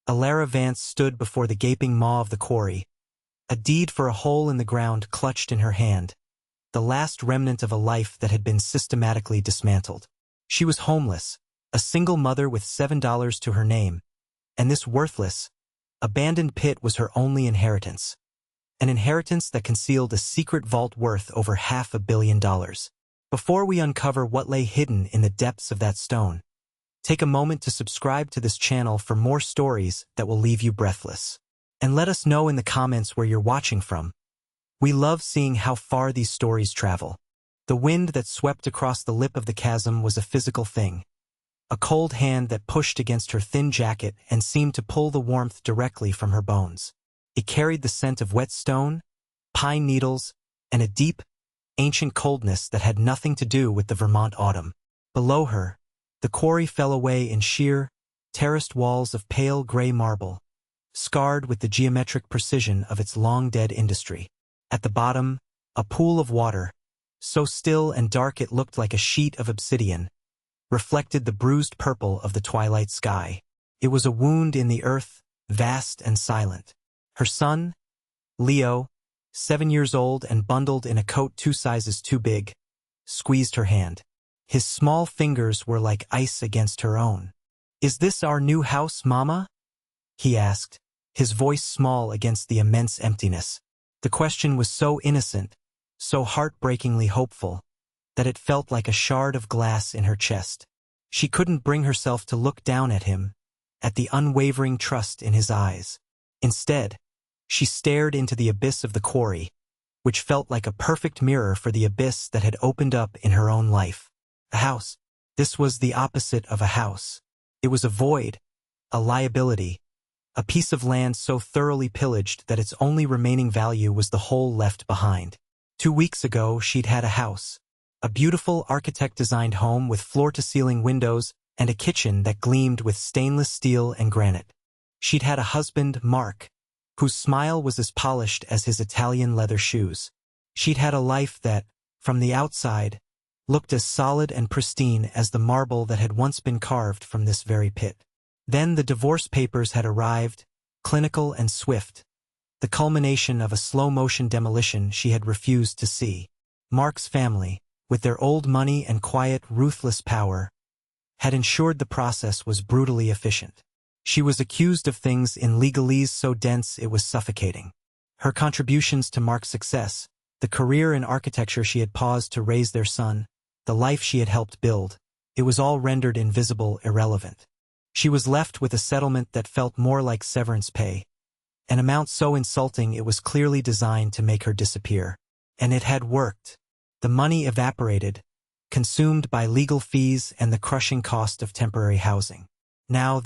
Alara Vance stood before the gaping maw of the quarry, a deed for a hole in the ground clutched in her hand, the last remnant of a life that had been systematically dismantled. She was homeless, a single mother with $7 to her name, and this worthless, abandoned pit was her only inheritance. An inheritance that concealed a secret vault worth over $500 million. Before we uncover what lay hidden in the depths of that stone, take a moment to subscribe to this channel for more stories that will leave you breathless. And let us know in the comments where you're watching from. We love seeing how far these stories travel. The wind that swept across the lip of the chasm was a physical thing. A cold hand that pushed against her thin jacket and seemed to pull the warmth directly from her bones. It carried the scent of wet stone, pine needles, and a deep, ancient coldness that had nothing to do with the Vermont autumn. Below her, the quarry fell away in sheer, terraced walls of pale gray marble, scarred with the geometric precision of its long-dead industry. At the bottom, a pool of water, so still and dark it looked like a sheet of obsidian, reflected the bruised purple of the twilight sky. It was a wound in the earth, vast and silent. Her son, Leo, 7 years old and bundled in a coat 2 sizes too big, squeezed her hand. His small fingers were like ice against her own. "Is this our new house, Mama?" he asked, his voice small against the immense emptiness. The question was so innocent, so heartbreakingly hopeful, that it felt like a shard of glass in her chest. She couldn't bring herself to look down at him, at the unwavering trust in his eyes. Instead, she stared into the abyss of the quarry, which felt like a perfect mirror for the abyss that had opened up in her own life. A house. This was the opposite of a house. It was a void, a liability, a piece of land so thoroughly pillaged that its only remaining value was the hole left behind. 2 weeks ago, she'd had a house, a beautiful architect-designed home with floor-to-ceiling windows and a kitchen that gleamed with stainless steel and granite. She'd had a husband, Mark, whose smile was as polished as his Italian leather shoes. She'd had a life that, from the outside, looked as solid and pristine as the marble that had once been carved from this very pit. Then the divorce papers had arrived, clinical and swift, the culmination of a slow-motion demolition she had refused to see. Mark's family, with their old money and quiet, ruthless power, had ensured the process was brutally efficient. She was accused of things in legalese so dense it was suffocating. Her contributions to Mark's success, the career in architecture she had paused to raise their son, the life she had helped build, it was all rendered invisible, irrelevant. She was left with a settlement that felt more like severance pay, an amount so insulting it was clearly designed to make her disappear. And it had worked. The money evaporated, consumed by legal fees and the crushing cost of temporary housing. Now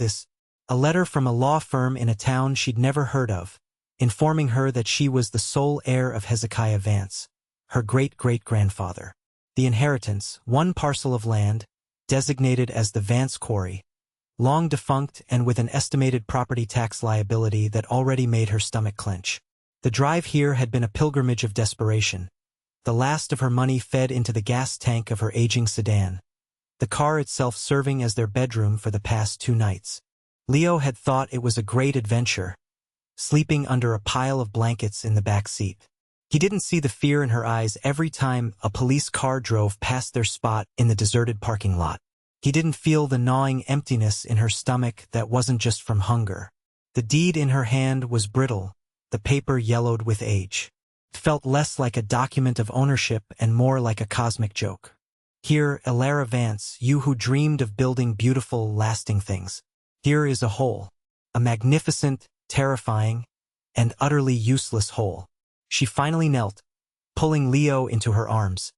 a letter from a law firm in a town she'd never heard of, informing her that she was the sole heir of Hezekiah Vance, her great-great-grandfather. The inheritance, 1 parcel of land, designated as the Vance Quarry, long defunct and with an estimated property tax liability that already made her stomach clench. The drive here had been a pilgrimage of desperation. The last of her money fed into the gas tank of her aging sedan, the car itself serving as their bedroom for the past 2 nights. Leo had thought it was a great adventure, sleeping under a pile of blankets in the back seat. He didn't see the fear in her eyes every time a police car drove past their spot in the deserted parking lot. He didn't feel the gnawing emptiness in her stomach that wasn't just from hunger. The deed in her hand was brittle, the paper yellowed with age. It felt less like a document of ownership and more like a cosmic joke. Here, Alara Vance, you who dreamed of building beautiful, lasting things. Here is a hole, a magnificent, terrifying, and utterly useless hole. She finally knelt, pulling Leo into her arms,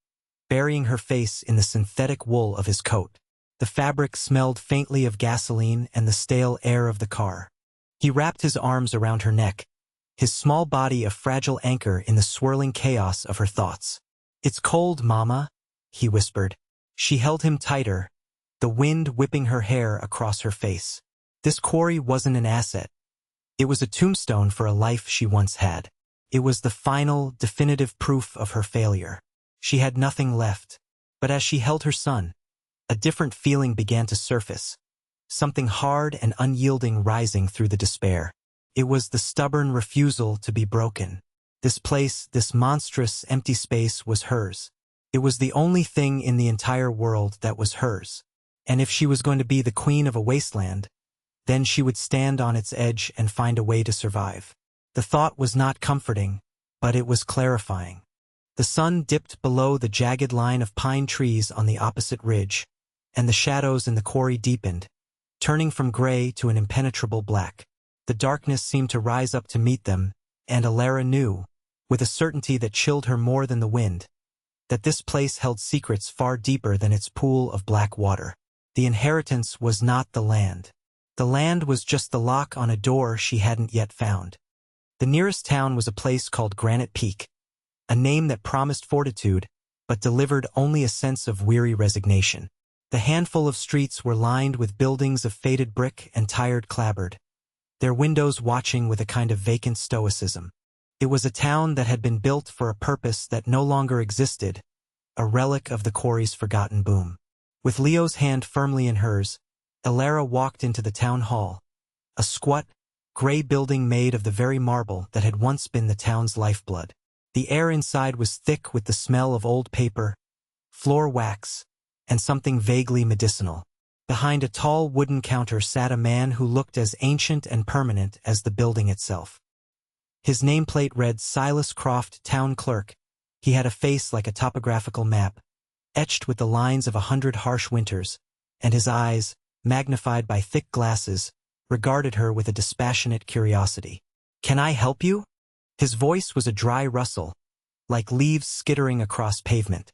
burying her face in the synthetic wool of his coat. The fabric smelled faintly of gasoline and the stale air of the car. He wrapped his arms around her neck, his small body a fragile anchor in the swirling chaos of her thoughts. "It's cold, Mama," he whispered. She held him tighter, the wind whipping her hair across her face. This quarry wasn't an asset. It was a tombstone for a life she once had. It was the final, definitive proof of her failure. She had nothing left. But as she held her son, a different feeling began to surface. something hard and unyielding rising through the despair. It was the stubborn refusal to be broken. This place, this monstrous empty space was hers. It was the only thing in the entire world that was hers. And if she was going to be the queen of a wasteland, then she would stand on its edge and find a way to survive. The thought was not comforting, but it was clarifying. The sun dipped below the jagged line of pine trees on the opposite ridge, and the shadows in the quarry deepened, turning from gray to an impenetrable black. The darkness seemed to rise up to meet them, and Alara knew, with a certainty that chilled her more than the wind, that this place held secrets far deeper than its pool of black water. The inheritance was not the land. The land was just the lock on a door she hadn't yet found. The nearest town was a place called Granite Peak, a name that promised fortitude, but delivered only a sense of weary resignation. The handful of streets were lined with buildings of faded brick and tired clapboard, their windows watching with a kind of vacant stoicism. It was a town that had been built for a purpose that no longer existed, a relic of the quarry's forgotten boom. With Leo's hand firmly in hers, Alara walked into the town hall, a squat, gray building made of the very marble that had once been the town's lifeblood. The air inside was thick with the smell of old paper, floor wax, and something vaguely medicinal. Behind a tall wooden counter sat a man who looked as ancient and permanent as the building itself. His nameplate read Silas Croft, Town Clerk. He had a face like a topographical map, etched with the lines of 100 harsh winters, and his eyes, magnified by thick glasses, regarded her with a dispassionate curiosity. "Can I help you?" His voice was a dry rustle, like leaves skittering across pavement.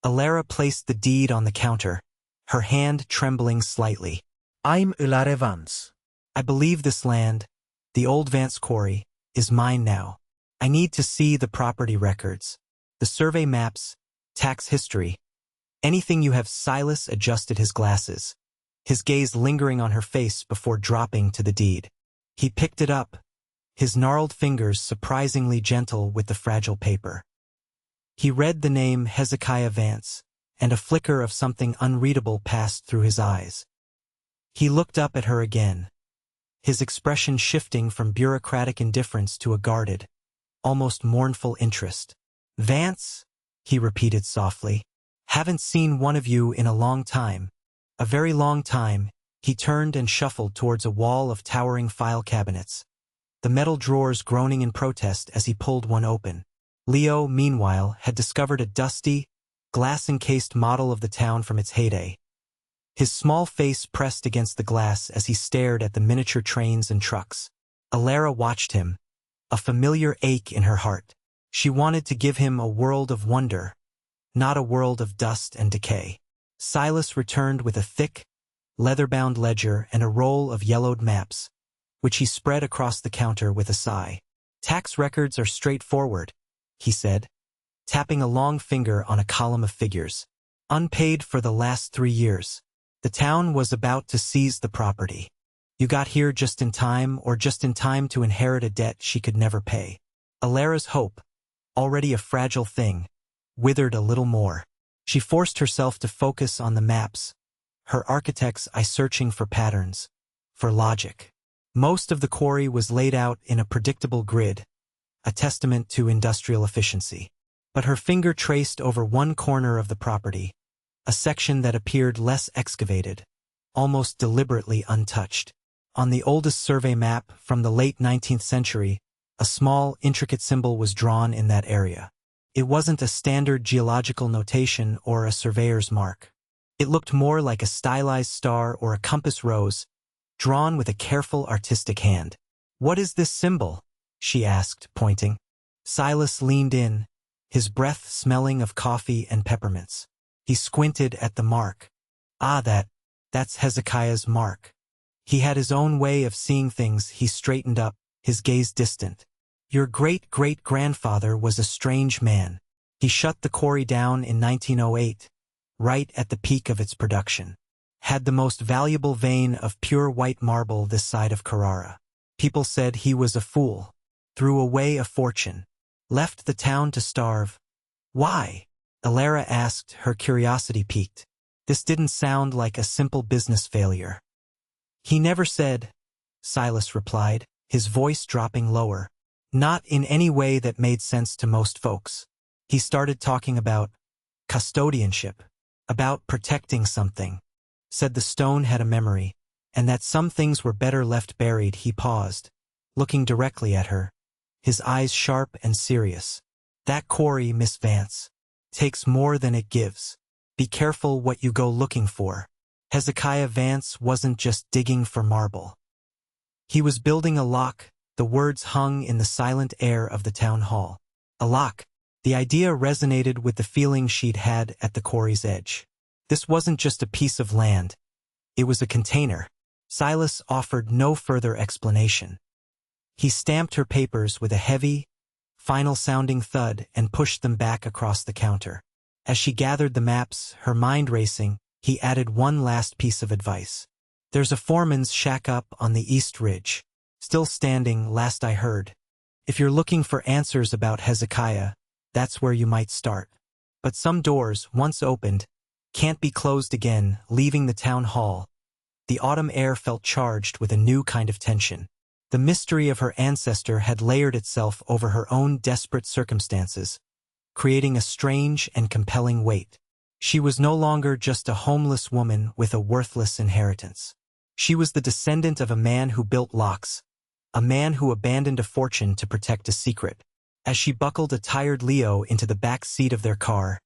Alara placed the deed on the counter, her hand trembling slightly. "I'm Ulare Vance. "I believe this land, the old Vance Quarry, is mine now. I need to see the property records, the survey maps, tax history, anything you have." Silas adjusted his glasses, his gaze lingering on her face before dropping to the deed. He picked it up, his gnarled fingers surprisingly gentle with the fragile paper. He read the name Hezekiah Vance, and a flicker of something unreadable passed through his eyes. He looked up at her again, his expression shifting from bureaucratic indifference to a guarded, almost mournful interest. "Vance?" he repeated softly. "Haven't seen one of you in a long time. A very long time." He turned and shuffled towards a wall of towering file cabinets, the metal drawers groaning in protest as he pulled one open. Leo, meanwhile, had discovered a dusty, glass-encased model of the town from its heyday. His small face pressed against the glass as he stared at the miniature trains and trucks. Alara watched him, a familiar ache in her heart. She wanted to give him a world of wonder, not a world of dust and decay. Silas returned with a thick, leather-bound ledger and a roll of yellowed maps, which he spread across the counter with a sigh. "Tax records are straightforward," he said, tapping a long finger on a column of figures. "Unpaid for the last 3 years. The town was about to seize the property. You got here just in time, or just in time to inherit a debt she could never pay." Alara's hope, already a fragile thing, withered a little more. She forced herself to focus on the maps, her architect's eye searching for patterns, for logic. Most of the quarry was laid out in a predictable grid, a testament to industrial efficiency. But her finger traced over one corner of the property, a section that appeared less excavated, almost deliberately untouched. On the oldest survey map from the late 19th century, a small, intricate symbol was drawn in that area. It wasn't a standard geological notation or a surveyor's mark. It looked more like a stylized star or a compass rose, drawn with a careful artistic hand. "What is this symbol?" she asked, pointing. Silas leaned in, his breath smelling of coffee and peppermints. He squinted at the mark. "Ah, that's Hezekiah's mark." He had his own way of seeing things. He straightened up, his gaze distant. "Your great-great-grandfather was a strange man. He shut the quarry down in 1908, right at the peak of its production. Had the most valuable vein of pure white marble this side of Carrara. People said he was a fool, threw away a fortune, left the town to starve." "Why?" Alara asked, her curiosity piqued. This didn't sound like a simple business failure. He never said, Silas replied, his voice dropping lower. Not in any way that made sense to most folks. He started talking about custodianship, about protecting something. Said the stone had a memory, and that some things were better left buried. He paused, looking directly at her, his eyes sharp and serious. That quarry, Miss Vance, takes more than it gives. Be careful what you go looking for. Hezekiah Vance wasn't just digging for marble. He was building a lock. The words hung in the silent air of the town hall. A lock. The idea resonated with the feeling she'd had at the quarry's edge. This wasn't just a piece of land. It was a container. Silas offered no further explanation. He stamped her papers with a heavy, final-sounding thud and pushed them back across the counter. As she gathered the maps, her mind racing, he added one last piece of advice. There's a foreman's shack up on the East Ridge. Still standing, last I heard. If you're looking for answers about Hezekiah, that's where you might start. But some doors, once opened, can't be closed again. Leaving the town hall, the autumn air felt charged with a new kind of tension. The mystery of her ancestor had layered itself over her own desperate circumstances, creating a strange and compelling weight. She was no longer just a homeless woman with a worthless inheritance. She was the descendant of a man who built locks, a man who abandoned a fortune to protect a secret. As she buckled a tired Leo into the back seat of their car,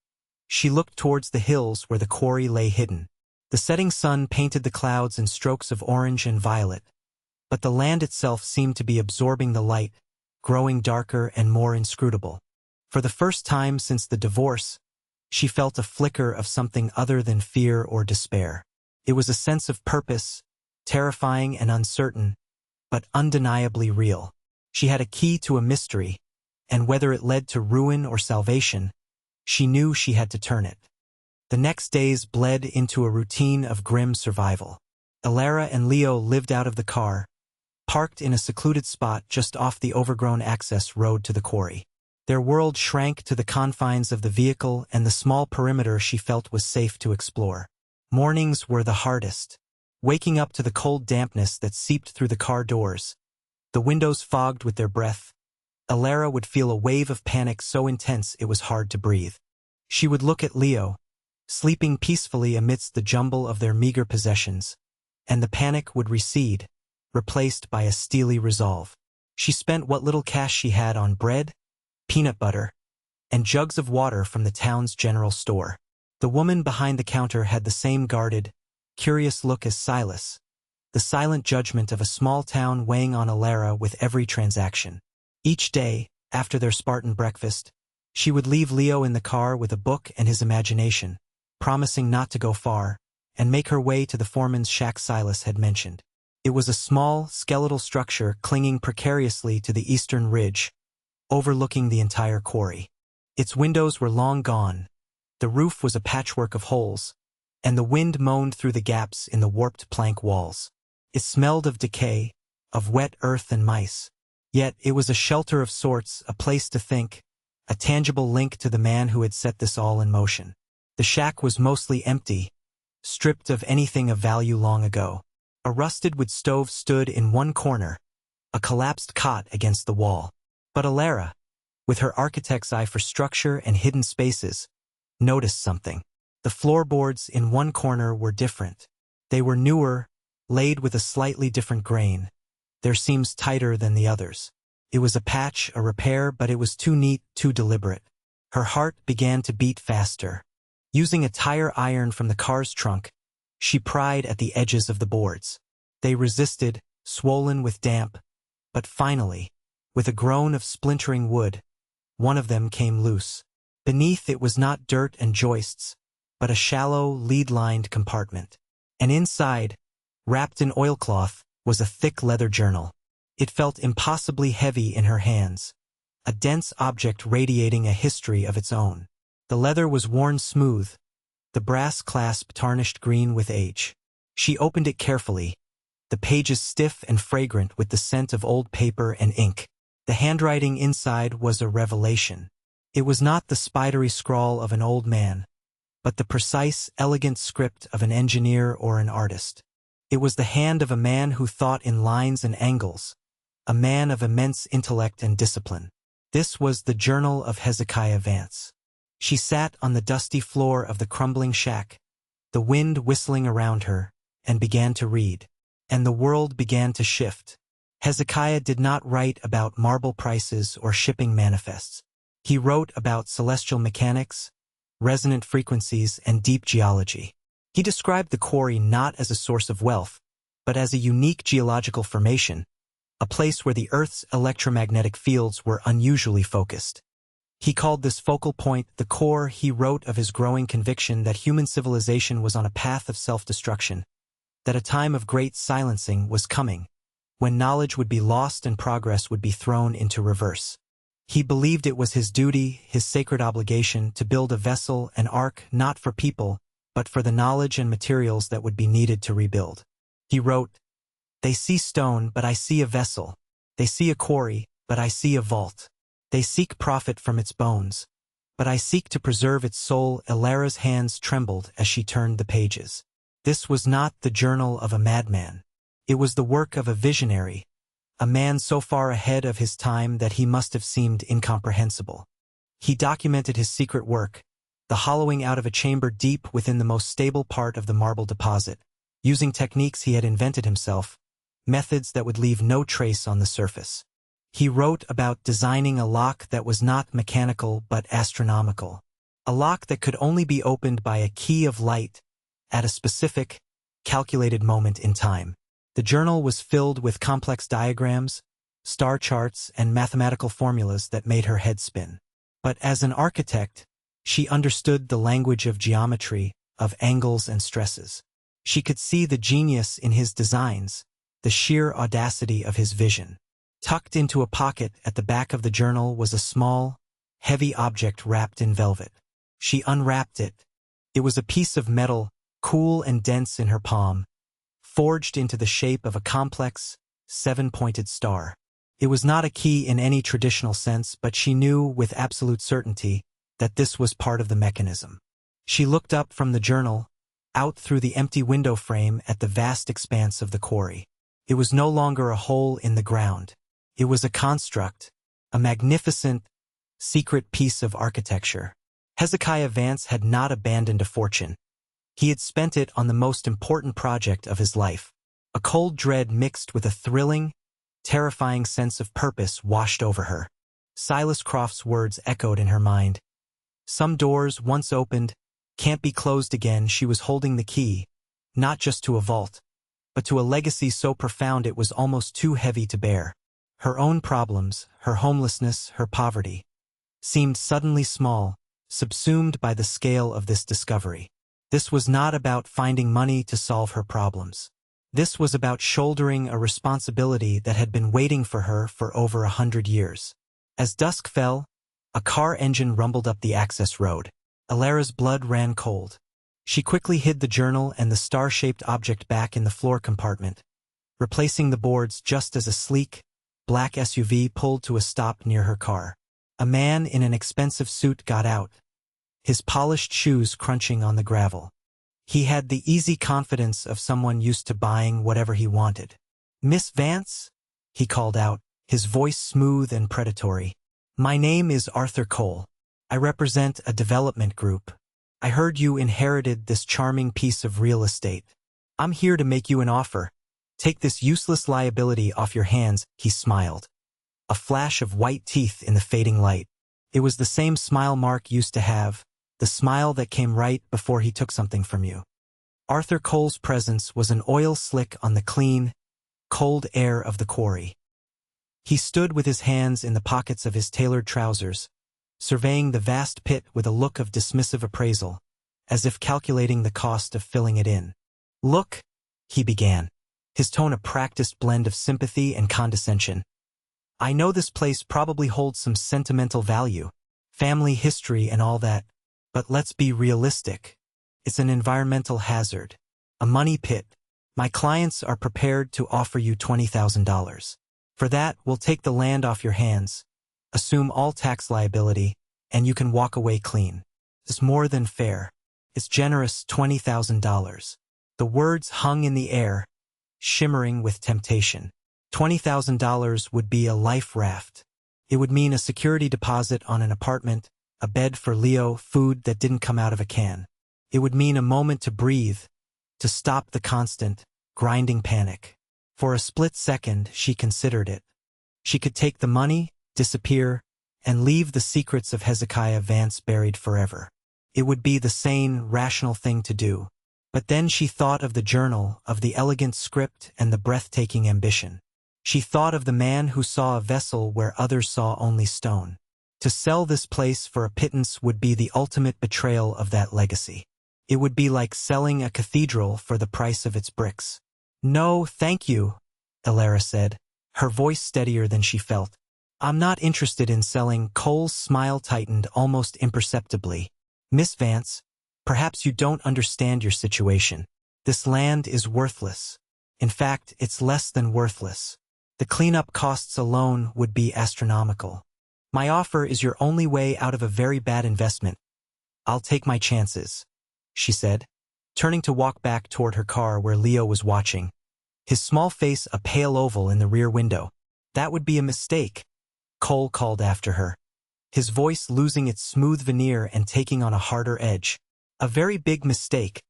she looked towards the hills where the quarry lay hidden. The setting sun painted the clouds in strokes of orange and violet, but the land itself seemed to be absorbing the light, growing darker and more inscrutable. For the first time since the divorce, she felt a flicker of something other than fear or despair. It was a sense of purpose, terrifying and uncertain, but undeniably real. She had a key to a mystery, and whether it led to ruin or salvation, she knew she had to turn it. The next days bled into a routine of grim survival. Alara and Leo lived out of the car, parked in a secluded spot just off the overgrown access road to the quarry. Their world shrank to the confines of the vehicle and the small perimeter she felt was safe to explore. Mornings were the hardest. Waking up to the cold dampness that seeped through the car doors, the windows fogged with their breath, Alara would feel a wave of panic so intense it was hard to breathe. She would look at Leo, sleeping peacefully amidst the jumble of their meager possessions, and the panic would recede, replaced by a steely resolve. She spent what little cash she had on bread, peanut butter, and jugs of water from the town's general store. The woman behind the counter had the same guarded, curious look as Silas, the silent judgment of a small town weighing on Alara with every transaction. Each day, after their Spartan breakfast, she would leave Leo in the car with a book and his imagination, promising not to go far, and make her way to the foreman's shack Silas had mentioned. It was a small, skeletal structure clinging precariously to the eastern ridge, overlooking the entire quarry. Its windows were long gone, the roof was a patchwork of holes, and the wind moaned through the gaps in the warped plank walls. It smelled of decay, of wet earth and mice. Yet it was a shelter of sorts, a place to think, a tangible link to the man who had set this all in motion. The shack was mostly empty, stripped of anything of value long ago. A rusted wood stove stood in one corner, a collapsed cot against the wall. But Alara, with her architect's eye for structure and hidden spaces, noticed something. The floorboards in one corner were different. They were newer, laid with a slightly different grain, their seams tighter than the others. It was a patch, a repair, but it was too neat, too deliberate. Her heart began to beat faster. Using a tire iron from the car's trunk, she pried at the edges of the boards. They resisted, swollen with damp, but finally, with a groan of splintering wood, one of them came loose. Beneath it was not dirt and joists, but a shallow, lead-lined compartment. And inside, wrapped in oilcloth, was a thick leather journal. It felt impossibly heavy in her hands, a dense object radiating a history of its own. The leather was worn smooth, the brass clasp tarnished green with age. She opened it carefully, the pages stiff and fragrant with the scent of old paper and ink. The handwriting inside was a revelation. It was not the spidery scrawl of an old man, but the precise, elegant script of an engineer or an artist. It was the hand of a man who thought in lines and angles, a man of immense intellect and discipline. This was the journal of Hezekiah Vance. She sat on the dusty floor of the crumbling shack, the wind whistling around her, and began to read. And the world began to shift. Hezekiah did not write about marble prices or shipping manifests. He wrote about celestial mechanics, resonant frequencies, and deep geology. He described the quarry not as a source of wealth, but as a unique geological formation, a place where the Earth's electromagnetic fields were unusually focused. He called this focal point the core. He wrote of his growing conviction that human civilization was on a path of self-destruction, that a time of great silencing was coming, when knowledge would be lost and progress would be thrown into reverse. He believed it was his duty, his sacred obligation, to build a vessel, an ark, not for people, but for the knowledge and materials that would be needed to rebuild. He wrote, "They see stone, but I see a vessel. They see a quarry, but I see a vault. They seek profit from its bones, but I seek to preserve its soul." Ilara's hands trembled as she turned the pages. This was not the journal of a madman. It was the work of a visionary, a man so far ahead of his time that he must have seemed incomprehensible. He documented his secret work, the hollowing out of a chamber deep within the most stable part of the marble deposit, using techniques he had invented himself, methods that would leave no trace on the surface. He wrote about designing a lock that was not mechanical but astronomical, a lock that could only be opened by a key of light at a specific, calculated moment in time. The journal was filled with complex diagrams, star charts, and mathematical formulas that made her head spin. But as an architect, she understood the language of geometry, of angles and stresses. She could see the genius in his designs, the sheer audacity of his vision. Tucked into a pocket at the back of the journal was a small, heavy object wrapped in velvet. She unwrapped it. It was a piece of metal, cool and dense in her palm, forged into the shape of a complex, seven-pointed star. It was not a key in any traditional sense, but she knew with absolute certainty that this was part of the mechanism. She looked up from the journal, out through the empty window frame at the vast expanse of the quarry. It was no longer a hole in the ground. It was a construct, a magnificent, secret piece of architecture. Hezekiah Vance had not abandoned a fortune. He had spent it on the most important project of his life. A cold dread mixed with a thrilling, terrifying sense of purpose washed over her. Silas Croft's words echoed in her mind. Some doors, once opened, can't be closed again. She was holding the key, not just to a vault, but to a legacy so profound it was almost too heavy to bear. Her own problems, her homelessness, her poverty, seemed suddenly small, subsumed by the scale of this discovery. This was not about finding money to solve her problems. This was about shouldering a responsibility that had been waiting for her for over 100 years. As dusk fell, a car engine rumbled up the access road. Ilara's blood ran cold. She quickly hid the journal and the star-shaped object back in the floor compartment, replacing the boards just as a sleek, black SUV pulled to a stop near her car. A man in an expensive suit got out, his polished shoes crunching on the gravel. He had the easy confidence of someone used to buying whatever he wanted. "Miss Vance?" he called out, his voice smooth and predatory. "My name is Arthur Cole. I represent a development group. I heard you inherited this charming piece of real estate. I'm here to make you an offer. Take this useless liability off your hands." He smiled, a flash of white teeth in the fading light. It was the same smile Mark used to have, the smile that came right before he took something from you. Arthur Cole's presence was an oil slick on the clean, cold air of the quarry. He stood with his hands in the pockets of his tailored trousers, surveying the vast pit with a look of dismissive appraisal, as if calculating the cost of filling it in. "Look," he began, his tone a practiced blend of sympathy and condescension. "I know this place probably holds some sentimental value, family history and all that, but let's be realistic. It's an environmental hazard, a money pit. My clients are prepared to offer you $20,000. For that, we'll take the land off your hands, assume all tax liability, and you can walk away clean. It's more than fair. It's generous $20,000. The words hung in the air, shimmering with temptation. $20,000 would be a life raft. It would mean a security deposit on an apartment, a bed for Leo, food that didn't come out of a can. It would mean a moment to breathe, to stop the constant, grinding panic. For a split second, she considered it. She could take the money, disappear, and leave the secrets of Hezekiah Vance buried forever. It would be the sane, rational thing to do. But then she thought of the journal, of the elegant script and the breathtaking ambition. She thought of the man who saw a vessel where others saw only stone. To sell this place for a pittance would be the ultimate betrayal of that legacy. It would be like selling a cathedral for the price of its bricks. "No, thank you," Elara said, her voice steadier than she felt. "I'm not interested in selling." Cole's smile tightened almost imperceptibly. "Miss Vance, perhaps you don't understand your situation. This land is worthless. In fact, it's less than worthless. The cleanup costs alone would be astronomical. My offer is your only way out of a very bad investment. I'll take my chances," she said, turning to walk back toward her car where Leo was watching, his small face a pale oval in the rear window. "That would be a mistake," Cole called after her, his voice losing its smooth veneer and taking on a harder edge. "A very big mistake."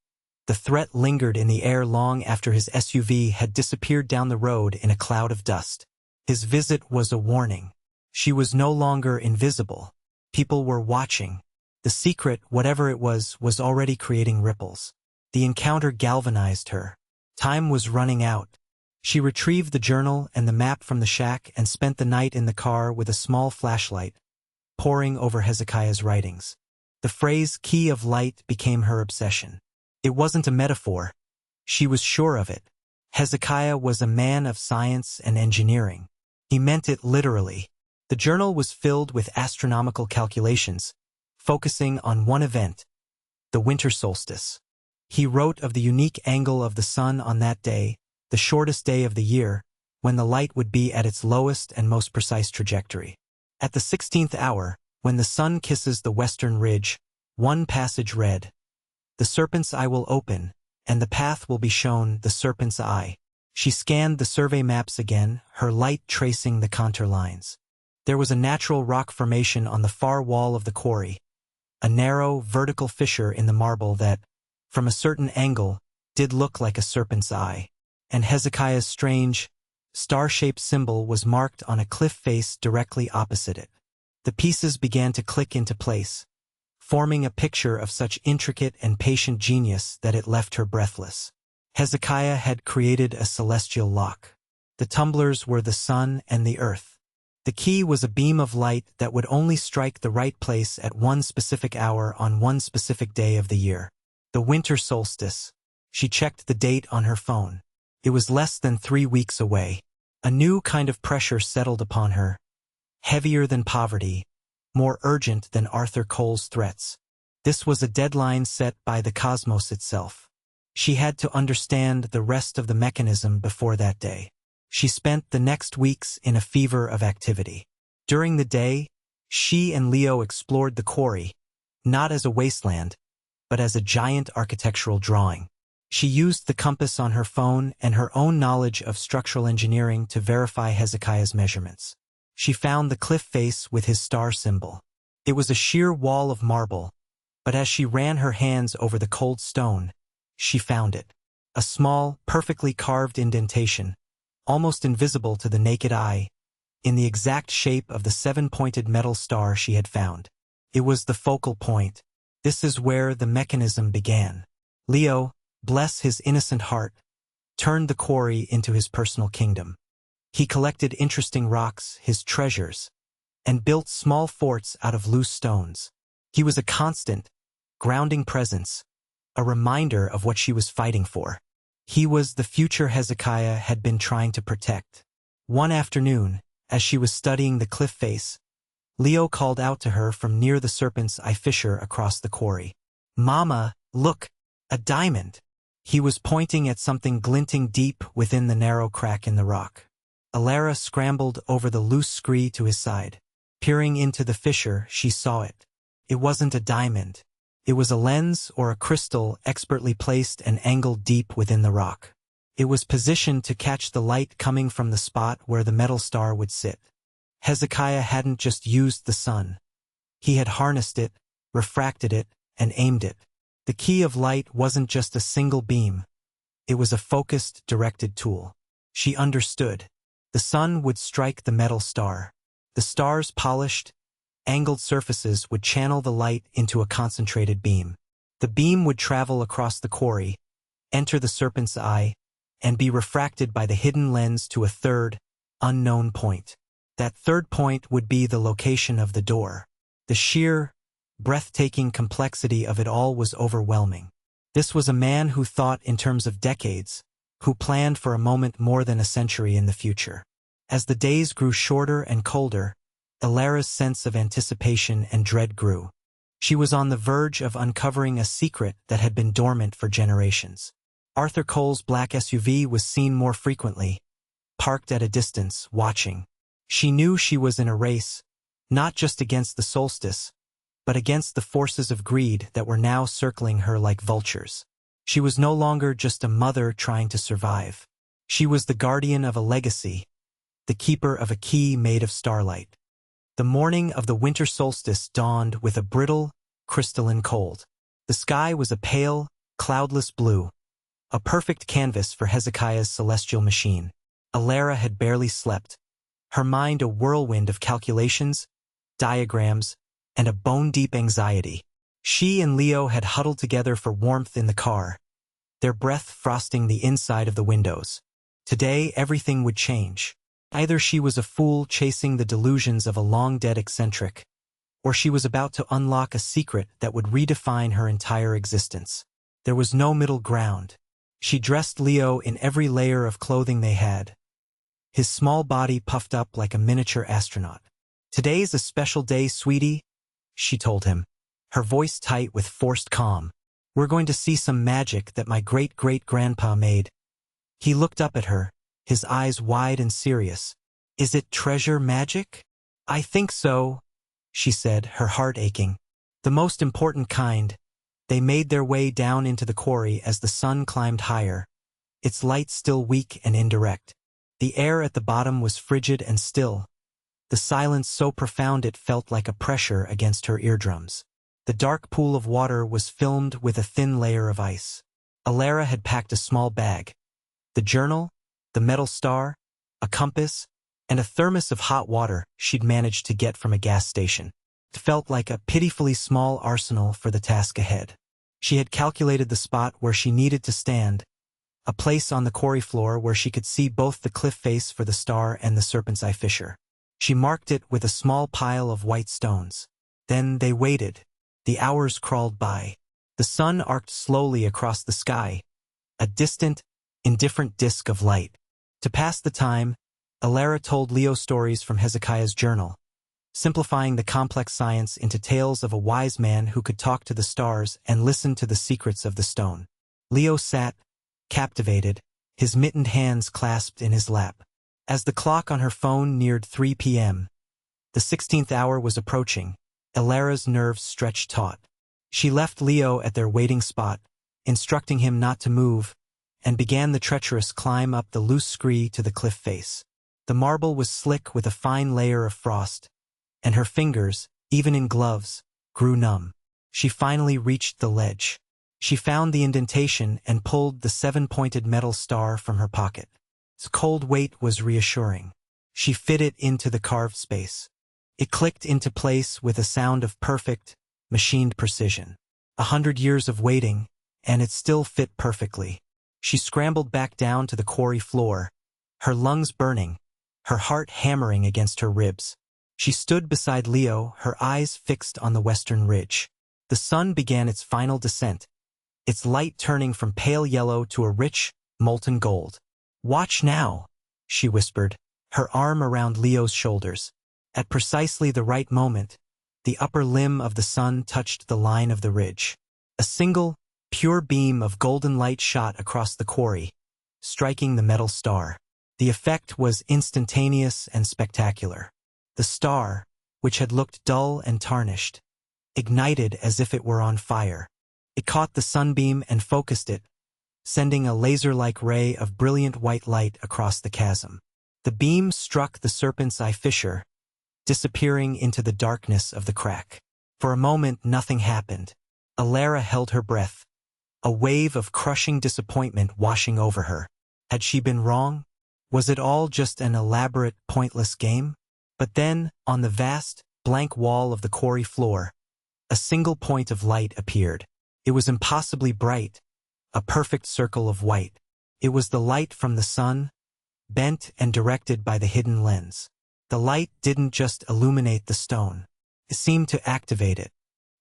The threat lingered in the air long after his SUV had disappeared down the road in a cloud of dust. His visit was a warning. She was no longer invisible. People were watching. The secret, whatever it was already creating ripples. The encounter galvanized her. Time was running out. She retrieved the journal and the map from the shack and spent the night in the car with a small flashlight, poring over Hezekiah's writings. The phrase "key of light" became her obsession. It wasn't a metaphor. She was sure of it. Hezekiah was a man of science and engineering. He meant it literally. The journal was filled with astronomical calculations, focusing on one event, the winter solstice. He wrote of the unique angle of the sun on that day, the shortest day of the year, when the light would be at its lowest and most precise trajectory. At the 16th hour, when the sun kisses the western ridge, one passage read, "The serpent's eye will open, and the path will be shown the serpent's eye." She scanned the survey maps again, her light tracing the contour lines. There was a natural rock formation on the far wall of the quarry, a narrow, vertical fissure in the marble that, from a certain angle, did look like a serpent's eye. And Hezekiah's strange, star-shaped symbol was marked on a cliff face directly opposite it. The pieces began to click into place, forming a picture of such intricate and patient genius that it left her breathless. Hezekiah had created a celestial lock. The tumblers were the sun and the earth. The key was a beam of light that would only strike the right place at one specific hour on one specific day of the year. The winter solstice. She checked the date on her phone. It was less than 3 weeks away. A new kind of pressure settled upon her, heavier than poverty, more urgent than Arthur Cole's threats. This was a deadline set by the cosmos itself. She had to understand the rest of the mechanism before that day. She spent the next weeks in a fever of activity. During the day, she and Leo explored the quarry, not as a wasteland, but as a giant architectural drawing. She used the compass on her phone and her own knowledge of structural engineering to verify Hezekiah's measurements. She found the cliff face with his star symbol. It was a sheer wall of marble, but as she ran her hands over the cold stone, she found it. A small, perfectly carved indentation, almost invisible to the naked eye, in the exact shape of the 7-pointed metal star she had found. It was the focal point. This is where the mechanism began. Leo, bless his innocent heart, turned the quarry into his personal kingdom. He collected interesting rocks, his treasures, and built small forts out of loose stones. He was a constant, grounding presence, a reminder of what she was fighting for. He was the future Hezekiah had been trying to protect. One afternoon, as she was studying the cliff face, Leo called out to her from near the Serpent's Eye fissure across the quarry. "Mama, look, a diamond!" He was pointing at something glinting deep within the narrow crack in the rock. Elara scrambled over the loose scree to his side. Peering into the fissure, she saw it. It wasn't a diamond. It was a lens or a crystal expertly placed and angled deep within the rock. It was positioned to catch the light coming from the spot where the metal star would sit. Hezekiah hadn't just used the sun. He had harnessed it, refracted it, and aimed it. The key of light wasn't just a single beam. It was a focused, directed tool. She understood. The sun would strike the metal star. The star's polished, angled surfaces would channel the light into a concentrated beam. The beam would travel across the quarry, enter the serpent's eye, and be refracted by the hidden lens to a third, unknown point. That third point would be the location of the door. The sheer, breathtaking complexity of it all was overwhelming. This was a man who thought in terms of decades, who planned for a moment more than a century in the future. As the days grew shorter and colder, Ilara's sense of anticipation and dread grew. She was on the verge of uncovering a secret that had been dormant for generations. Arthur Cole's black SUV was seen more frequently, parked at a distance, watching. She knew she was in a race, not just against the solstice, but against the forces of greed that were now circling her like vultures. She was no longer just a mother trying to survive. She was the guardian of a legacy, the keeper of a key made of starlight. The morning of the winter solstice dawned with a brittle, crystalline cold. The sky was a pale, cloudless blue, a perfect canvas for Hezekiah's celestial machine. Ilara had barely slept, her mind a whirlwind of calculations, diagrams, and a bone-deep anxiety. She and Leo had huddled together for warmth in the car, their breath frosting the inside of the windows. Today, everything would change. Either she was a fool chasing the delusions of a long-dead eccentric, or she was about to unlock a secret that would redefine her entire existence. There was no middle ground. She dressed Leo in every layer of clothing they had, his small body puffed up like a miniature astronaut. "Today's a special day, sweetie," she told him, her voice tight with forced calm. "We're going to see some magic that my great-great-grandpa made." He looked up at her, his eyes wide and serious. "Is it treasure magic?" "I think so," she said, her heart aching. "The most important kind." They made their way down into the quarry as the sun climbed higher, its light still weak and indirect. The air at the bottom was frigid and still, the silence so profound it felt like a pressure against her eardrums. The dark pool of water was filmed with a thin layer of ice. Ilara had packed a small bag. The journal, the metal star, a compass, and a thermos of hot water she'd managed to get from a gas station. It felt like a pitifully small arsenal for the task ahead. She had calculated the spot where she needed to stand, a place on the quarry floor where she could see both the cliff face for the star and the Serpent's Eye fissure. She marked it with a small pile of white stones. Then they waited. The hours crawled by. The sun arced slowly across the sky, a distant, indifferent disk of light. To pass the time, Ilara told Leo stories from Hezekiah's journal, simplifying the complex science into tales of a wise man who could talk to the stars and listen to the secrets of the stone. Leo sat, captivated, his mittened hands clasped in his lap. As the clock on her phone neared 3 p.m., the 16th hour was approaching. Ilara's nerves stretched taut. She left Leo at their waiting spot, instructing him not to move, and began the treacherous climb up the loose scree to the cliff face. The marble was slick with a fine layer of frost, and her fingers, even in gloves, grew numb. She finally reached the ledge. She found the indentation and pulled the 7-pointed metal star from her pocket. Its cold weight was reassuring. She fit it into the carved space. It clicked into place with a sound of perfect, machined precision. 100 years of waiting, and it still fit perfectly. She scrambled back down to the quarry floor, her lungs burning, her heart hammering against her ribs. She stood beside Leo, her eyes fixed on the western ridge. The sun began its final descent, its light turning from pale yellow to a rich, molten gold. "Watch now," she whispered, her arm around Leo's shoulders. At precisely the right moment, the upper limb of the sun touched the line of the ridge. A single, pure beam of golden light shot across the quarry, striking the metal star. The effect was instantaneous and spectacular. The star, which had looked dull and tarnished, ignited as if it were on fire. It caught the sunbeam and focused it, sending a laser-like ray of brilliant white light across the chasm. The beam struck the serpent's eye fissure, disappearing into the darkness of the crack. For a moment, nothing happened. Alara held her breath, a wave of crushing disappointment washing over her. Had she been wrong? Was it all just an elaborate, pointless game? But then, on the vast, blank wall of the quarry floor, a single point of light appeared. It was impossibly bright, a perfect circle of white. It was the light from the sun, bent and directed by the hidden lens. The light didn't just illuminate the stone. It seemed to activate it.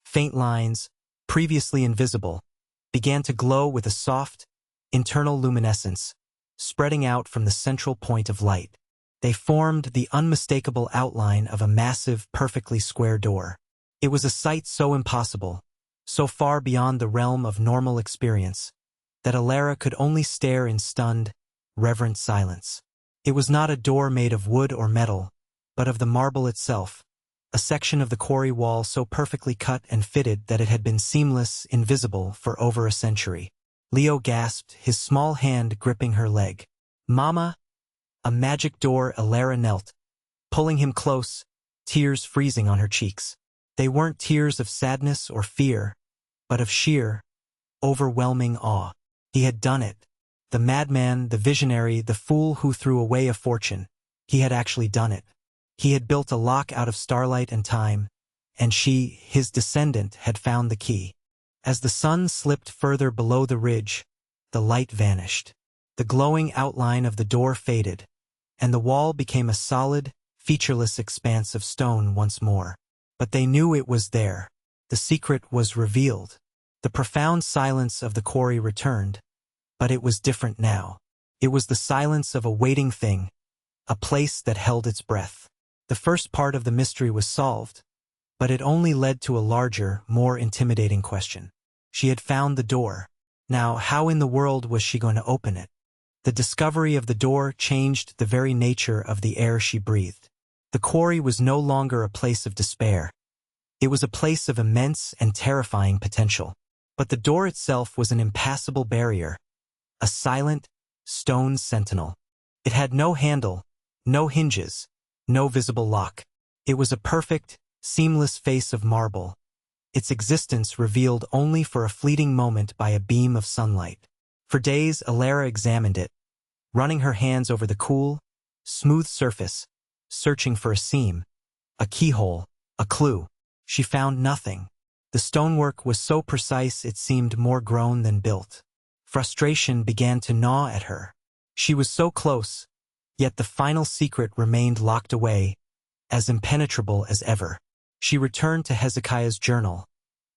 Faint lines, previously invisible, began to glow with a soft, internal luminescence, spreading out from the central point of light. They formed the unmistakable outline of a massive, perfectly square door. It was a sight so impossible, so far beyond the realm of normal experience, that Alara could only stare in stunned, reverent silence. It was not a door made of wood or metal, but of the marble itself, a section of the quarry wall so perfectly cut and fitted that it had been seamless, invisible, for over a century. Leo gasped, his small hand gripping her leg. "Mama!" A magic door. Alara knelt, pulling him close, tears freezing on her cheeks. They weren't tears of sadness or fear, but of sheer, overwhelming awe. He had done it. The madman, the visionary, the fool who threw away a fortune. He had actually done it. He had built a lock out of starlight and time, and she, his descendant, had found the key. As the sun slipped further below the ridge, the light vanished. The glowing outline of the door faded, and the wall became a solid, featureless expanse of stone once more. But they knew it was there. The secret was revealed. The profound silence of the quarry returned, but it was different now. It was the silence of a waiting thing, a place that held its breath. The first part of the mystery was solved, but it only led to a larger, more intimidating question. She had found the door. Now, how in the world was she going to open it? The discovery of the door changed the very nature of the air she breathed. The quarry was no longer a place of despair. It was a place of immense and terrifying potential. But the door itself was an impassable barrier, a silent, stone sentinel. It had no handle, no hinges, no visible lock. It was a perfect, seamless face of marble, its existence revealed only for a fleeting moment by a beam of sunlight. For days, Alara examined it, running her hands over the cool, smooth surface, searching for a seam, a keyhole, a clue. She found nothing. The stonework was so precise it seemed more grown than built. Frustration began to gnaw at her. She was so close, yet the final secret remained locked away, as impenetrable as ever. She returned to Hezekiah's journal,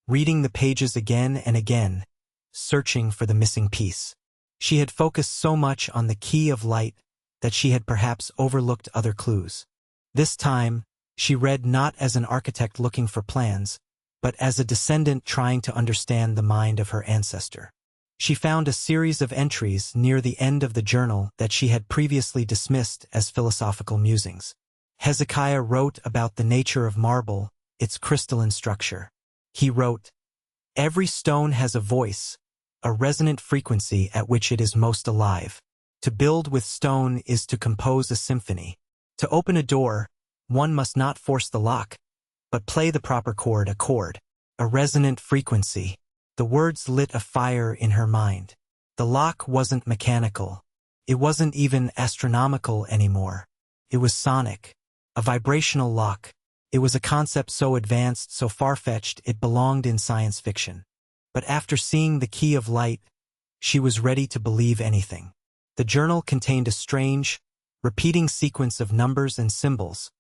reading the pages again and again, searching for the missing piece. She had focused so much on the key of light that she had perhaps overlooked other clues. This time, she read not as an architect looking for plans, but as a descendant trying to understand the mind of her ancestor. She found a series of entries near the end of the journal that she had previously dismissed as philosophical musings. Hezekiah wrote about the nature of marble, its crystalline structure. He wrote, "Every stone has a voice, a resonant frequency at which it is most alive. To build with stone is to compose a symphony. To open a door, one must not force the lock, but play the proper chord, a chord, a resonant frequency." The words lit a fire in her mind. The lock wasn't mechanical. It wasn't even astronomical anymore. It was sonic, a vibrational lock. It was a concept so advanced, so far-fetched, it belonged in science fiction. But after seeing the key of light, she was ready to believe anything. The journal contained a strange, repeating sequence of numbers and symbols,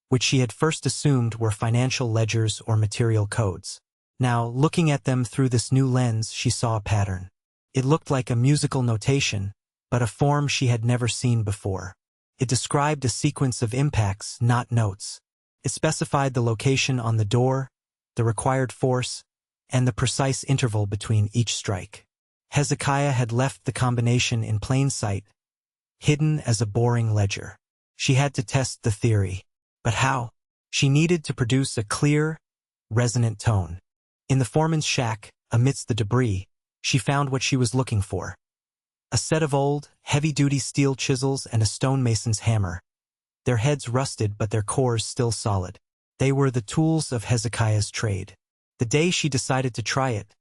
which she had first assumed were financial ledgers or material codes. Now, looking at them through this new lens, she saw a pattern. It looked like a musical notation, but a form she had never seen before. It described a sequence of impacts, not notes. It specified the location on the door, the required force, and the precise interval between each strike. Hezekiah had left the combination in plain sight, hidden as a boring ledger. She had to test the theory. But how? She needed to produce a clear, resonant tone. In the foreman's shack, amidst the debris, she found what she was looking for. A set of old, heavy-duty steel chisels and a stonemason's hammer. Their heads rusted but their cores still solid. They were the tools of Hezekiah's trade. The day she decided to try it,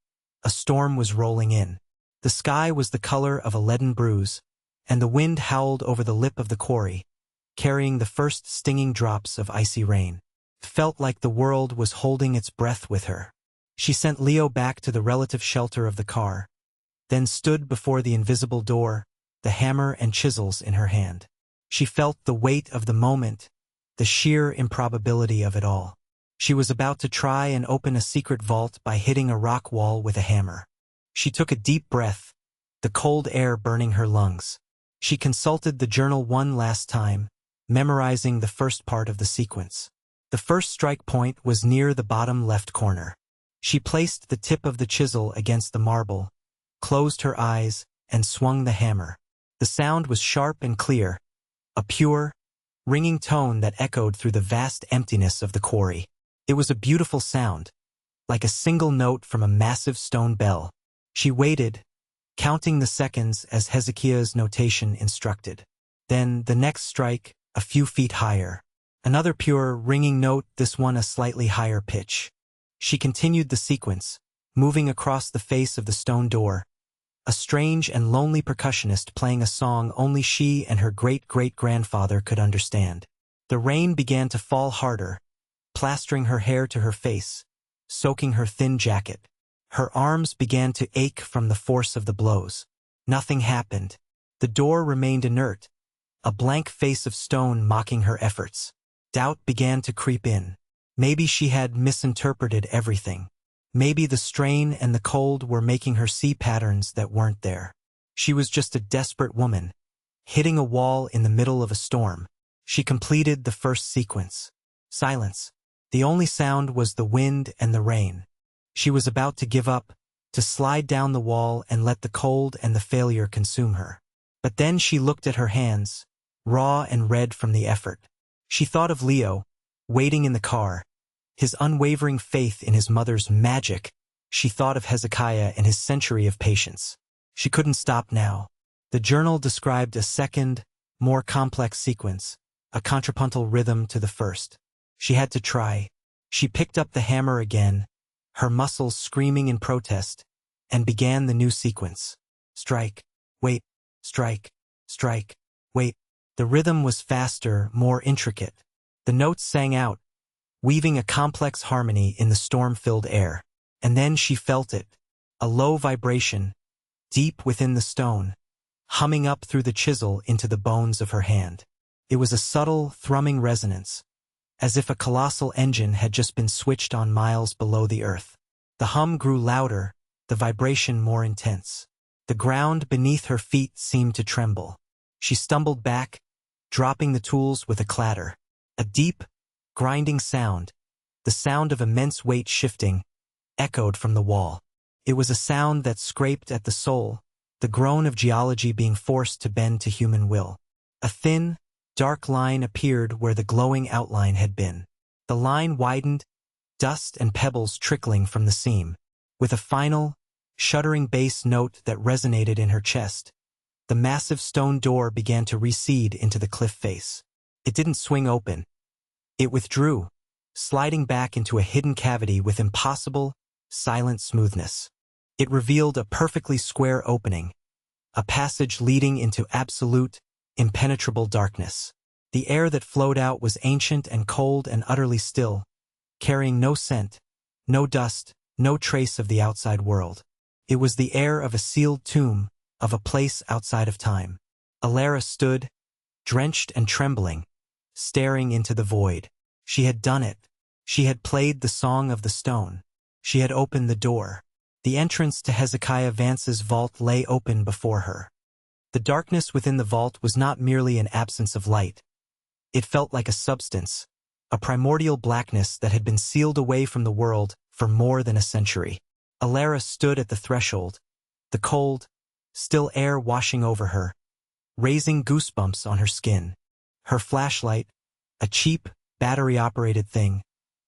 a storm was rolling in. The sky was the color of a leaden bruise, and the wind howled over the lip of the quarry, carrying the first stinging drops of icy rain. It felt like the world was holding its breath with her. She sent Leo back to the relative shelter of the car, then stood before the invisible door, the hammer and chisels in her hand. She felt the weight of the moment, the sheer improbability of it all. She was about to try and open a secret vault by hitting a rock wall with a hammer. She took a deep breath, the cold air burning her lungs. She consulted the journal one last time, memorizing the first part of the sequence. The first strike point was near the bottom left corner. She placed the tip of the chisel against the marble, closed her eyes, and swung the hammer. The sound was sharp and clear, a pure, ringing tone that echoed through the vast emptiness of the quarry. It was a beautiful sound, like a single note from a massive stone bell. She waited, counting the seconds as Hezekiah's notation instructed. Then, the next strike, a few feet higher. Another pure, ringing note, this one a slightly higher pitch. She continued the sequence, moving across the face of the stone door, a strange and lonely percussionist playing a song only she and her great-great-grandfather could understand. The rain began to fall harder, plastering her hair to her face, soaking her thin jacket. Her arms began to ache from the force of the blows. Nothing happened. The door remained inert, a blank face of stone mocking her efforts. Doubt began to creep in. Maybe she had misinterpreted everything. Maybe the strain and the cold were making her see patterns that weren't there. She was just a desperate woman, hitting a wall in the middle of a storm. She completed the first sequence. Silence. The only sound was the wind and the rain. She was about to give up, to slide down the wall and let the cold and the failure consume her. But then she looked at her hands, raw and red from the effort. She thought of Leo, waiting in the car, his unwavering faith in his mother's magic. She thought of Hezekiah and his century of patience. She couldn't stop now. The journal described a second, more complex sequence, a contrapuntal rhythm to the first. She had to try. She picked up the hammer again, her muscles screaming in protest, and began the new sequence. Strike, wait, strike, strike, wait. The rhythm was faster, more intricate. The notes sang out, weaving a complex harmony in the storm-filled air. And then she felt it, a low vibration, deep within the stone, humming up through the chisel into the bones of her hand. It was a subtle, thrumming resonance, as if a colossal engine had just been switched on miles below the earth. The hum grew louder, the vibration more intense. The ground beneath her feet seemed to tremble. She stumbled back, dropping the tools with a clatter. A deep, grinding sound, the sound of immense weight shifting, echoed from the wall. It was a sound that scraped at the soul, the groan of geology being forced to bend to human will. A thin, dark line appeared where the glowing outline had been. The line widened, dust and pebbles trickling from the seam. With a final, shuddering bass note that resonated in her chest, the massive stone door began to recede into the cliff face. It didn't swing open. It withdrew, sliding back into a hidden cavity with impossible, silent smoothness. It revealed a perfectly square opening, a passage leading into absolute, impenetrable darkness. The air that flowed out was ancient and cold and utterly still, carrying no scent, no dust, no trace of the outside world. It was the air of a sealed tomb, of a place outside of time. Alara stood, drenched and trembling, staring into the void. She had done it. She had played the song of the stone. She had opened the door. The entrance to Hezekiah Vance's vault lay open before her. The darkness within the vault was not merely an absence of light. It felt like a substance, a primordial blackness that had been sealed away from the world for more than a century. Alara stood at the threshold, the cold, still air washing over her, raising goosebumps on her skin. Her flashlight, a cheap, battery-operated thing,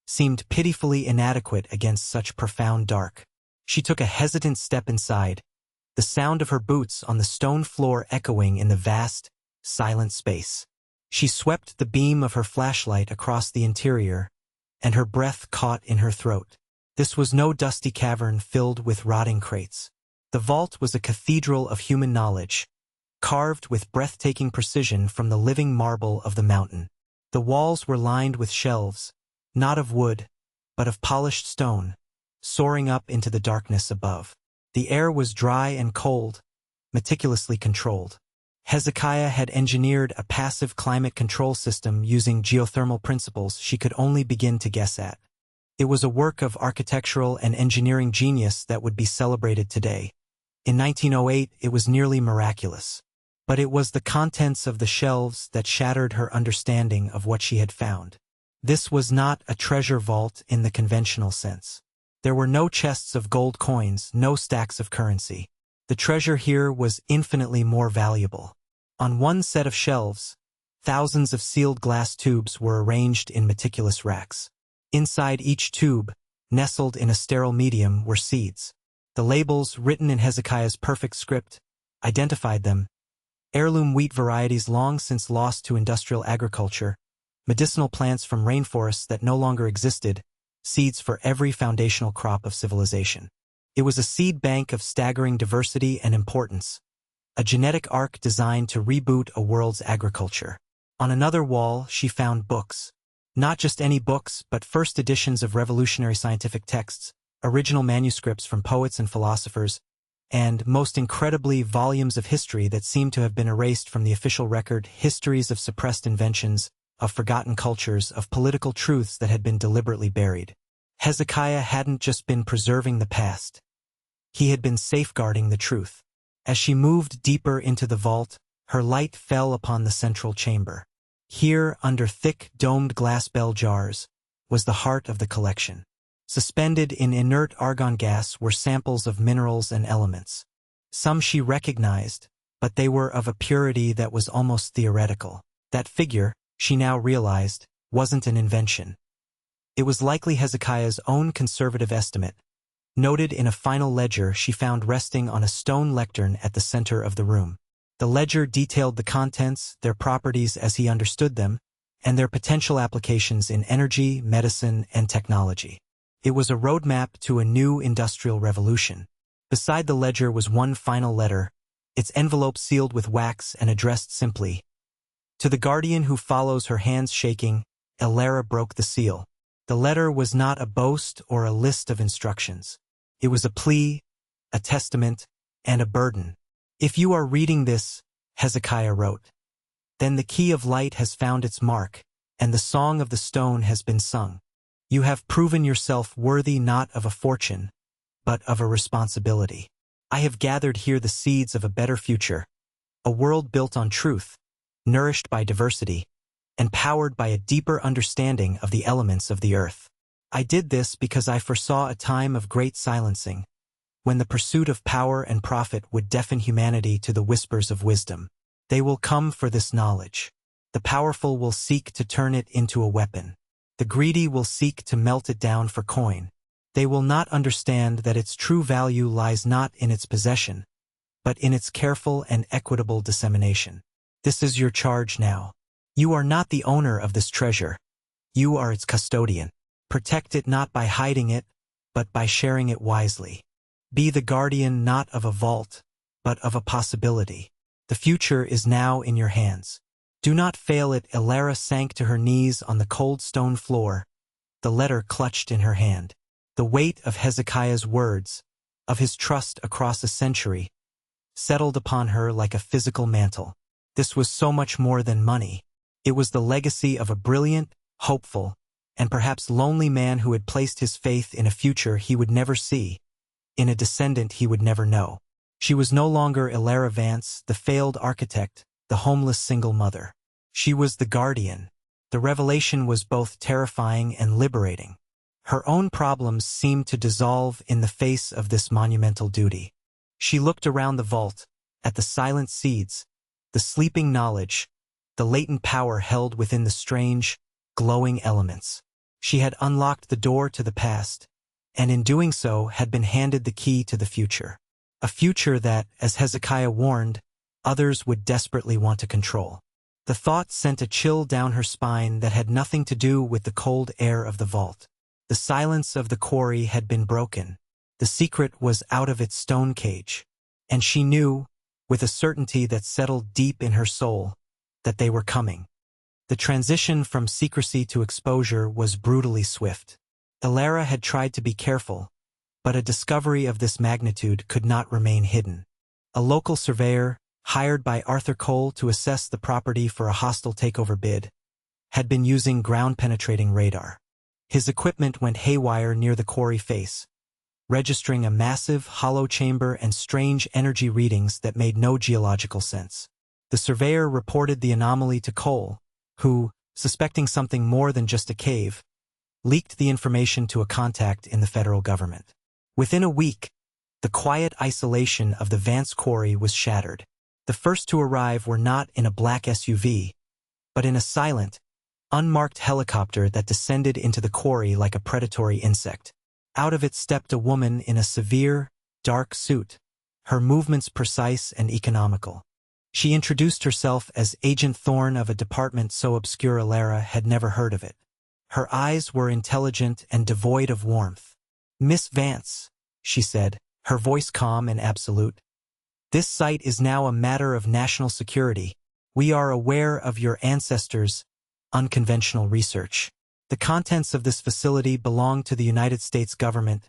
seemed pitifully inadequate against such profound dark. She took a hesitant step inside, the sound of her boots on the stone floor echoing in the vast, silent space. She swept the beam of her flashlight across the interior, and her breath caught in her throat. This was no dusty cavern filled with rotting crates. The vault was a cathedral of human knowledge, carved with breathtaking precision from the living marble of the mountain. The walls were lined with shelves, not of wood, but of polished stone, soaring up into the darkness above. The air was dry and cold, meticulously controlled. Hezekiah had engineered a passive climate control system using geothermal principles she could only begin to guess at. It was a work of architectural and engineering genius that would be celebrated today. In 1908, it was nearly miraculous. But it was the contents of the shelves that shattered her understanding of what she had found. This was not a treasure vault in the conventional sense. There were no chests of gold coins, no stacks of currency. The treasure here was infinitely more valuable. On one set of shelves, thousands of sealed glass tubes were arranged in meticulous racks. Inside each tube, nestled in a sterile medium, were seeds. The labels, written in Hezekiah's perfect script, identified them: heirloom wheat varieties long since lost to industrial agriculture, medicinal plants from rainforests that no longer existed, seeds for every foundational crop of civilization. It was a seed bank of staggering diversity and importance, a genetic ark designed to reboot a world's agriculture. On another wall, she found books. Not just any books, but first editions of revolutionary scientific texts, original manuscripts from poets and philosophers, and, most incredibly, volumes of history that seemed to have been erased from the official record, histories of suppressed inventions, of forgotten cultures, of political truths that had been deliberately buried. Hezekiah hadn't just been preserving the past. He had been safeguarding the truth. As she moved deeper into the vault, her light fell upon the central chamber. Here, under thick, domed glass bell jars, was the heart of the collection. Suspended in inert argon gas were samples of minerals and elements. Some she recognized, but they were of a purity that was almost theoretical. That figure, she now realized, wasn't an invention. It was likely Hezekiah's own conservative estimate, noted in a final ledger she found resting on a stone lectern at the center of the room. The ledger detailed the contents, their properties as he understood them, and their potential applications in energy, medicine, and technology. It was a roadmap to a new industrial revolution. Beside the ledger was one final letter, its envelope sealed with wax and addressed simply. To the guardian who follows, her hands shaking, Elara broke the seal. The letter was not a boast or a list of instructions. It was a plea, a testament, and a burden. If you are reading this, Hezekiah wrote, then the key of light has found its mark, and the song of the stone has been sung. You have proven yourself worthy not of a fortune, but of a responsibility. I have gathered here the seeds of a better future, a world built on truth, nourished by diversity, and powered by a deeper understanding of the elements of the earth. I did this because I foresaw a time of great silencing, when the pursuit of power and profit would deafen humanity to the whispers of wisdom. They will come for this knowledge. The powerful will seek to turn it into a weapon. The greedy will seek to melt it down for coin. They will not understand that its true value lies not in its possession, but in its careful and equitable dissemination. This is your charge now. You are not the owner of this treasure. You are its custodian. Protect it not by hiding it, but by sharing it wisely. Be the guardian not of a vault, but of a possibility. The future is now in your hands. Do not fail it. Elara sank to her knees on the cold stone floor, the letter clutched in her hand. The weight of Hezekiah's words, of his trust across a century, settled upon her like a physical mantle. This was so much more than money. It was the legacy of a brilliant, hopeful, and perhaps lonely man who had placed his faith in a future he would never see, in a descendant he would never know. She was no longer Elara Vance, the failed architect, the homeless single mother. She was the guardian. The revelation was both terrifying and liberating. Her own problems seemed to dissolve in the face of this monumental duty. She looked around the vault, at the silent seeds, the sleeping knowledge, the latent power held within the strange, glowing elements. She had unlocked the door to the past, and in doing so had been handed the key to the future. A future that, as Hezekiah warned, others would desperately want to control. The thought sent a chill down her spine that had nothing to do with the cold air of the vault. The silence of the quarry had been broken. The secret was out of its stone cage. And she knew, with a certainty that settled deep in her soul, that they were coming. The transition from secrecy to exposure was brutally swift. Elara had tried to be careful, but a discovery of this magnitude could not remain hidden. A local surveyor, hired by Arthur Cole to assess the property for a hostile takeover bid, had been using ground-penetrating radar. His equipment went haywire near the quarry face, registering a massive, hollow chamber and strange energy readings that made no geological sense. The surveyor reported the anomaly to Cole, who, suspecting something more than just a cave, leaked the information to a contact in the federal government. Within a week, the quiet isolation of the Vance quarry was shattered. The first to arrive were not in a black SUV, but in a silent, unmarked helicopter that descended into the quarry like a predatory insect. Out of it stepped a woman in a severe, dark suit, her movements precise and economical. She introduced herself as Agent Thorne of a department so obscure Elara had never heard of it. Her eyes were intelligent and devoid of warmth. "Miss Vance," she said, her voice calm and absolute. "This site is now a matter of national security. We are aware of your ancestors' unconventional research. The contents of this facility belong to the United States government."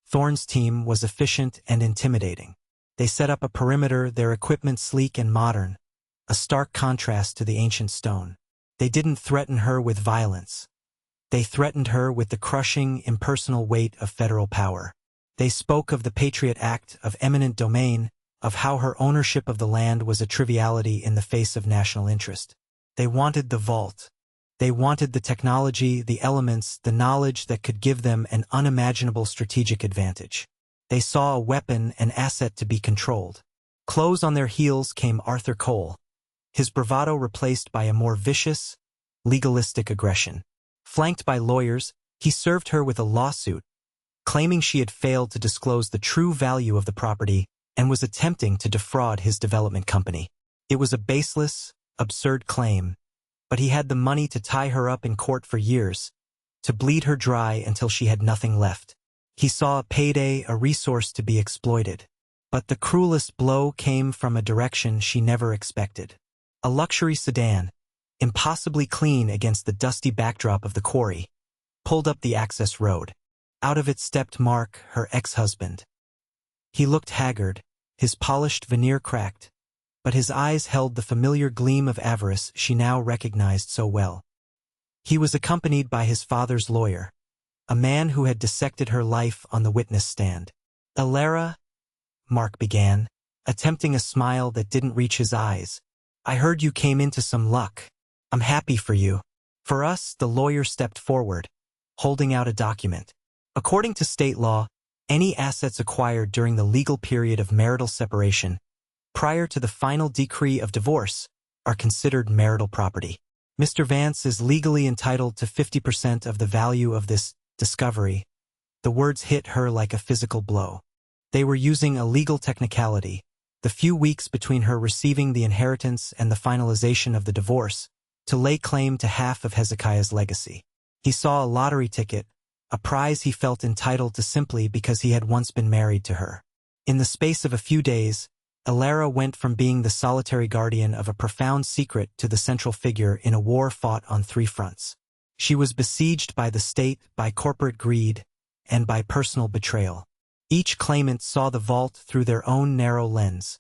Thorne's team was efficient and intimidating. They set up a perimeter, their equipment sleek and modern, a stark contrast to the ancient stone. They didn't threaten her with violence. They threatened her with the crushing, impersonal weight of federal power. They spoke of the Patriot Act, of eminent domain, of how her ownership of the land was a triviality in the face of national interest. They wanted the vault. They wanted the technology, the elements, the knowledge that could give them an unimaginable strategic advantage. They saw a weapon, an asset to be controlled. Close on their heels came Arthur Cole, his bravado replaced by a more vicious, legalistic aggression. Flanked by lawyers, he served her with a lawsuit, claiming she had failed to disclose the true value of the property and was attempting to defraud his development company. It was a baseless, absurd claim, but he had the money to tie her up in court for years, to bleed her dry until she had nothing left. He saw a payday, a resource to be exploited. But the cruelest blow came from a direction she never expected. A luxury sedan, impossibly clean against the dusty backdrop of the quarry, pulled up the access road. Out of it stepped Mark, her ex-husband. He looked haggard, his polished veneer cracked, but his eyes held the familiar gleam of avarice she now recognized so well. He was accompanied by his father's lawyer, a man who had dissected her life on the witness stand. "Elara," Mark began, attempting a smile that didn't reach his eyes. "I heard you came into some luck. I'm happy for you." "For us," the lawyer stepped forward, holding out a document. "According to state law, any assets acquired during the legal period of marital separation, prior to the final decree of divorce, are considered marital property. Mr. Vance is legally entitled to 50% of the value of this discovery." The words hit her like a physical blow. They were using a legal technicality, the few weeks between her receiving the inheritance and the finalization of the divorce, to lay claim to half of Hezekiah's legacy. He saw a lottery ticket, a prize he felt entitled to simply because he had once been married to her. In the space of a few days, Elara went from being the solitary guardian of a profound secret to the central figure in a war fought on 3 fronts. She was besieged by the state, by corporate greed, and by personal betrayal. Each claimant saw the vault through their own narrow lens,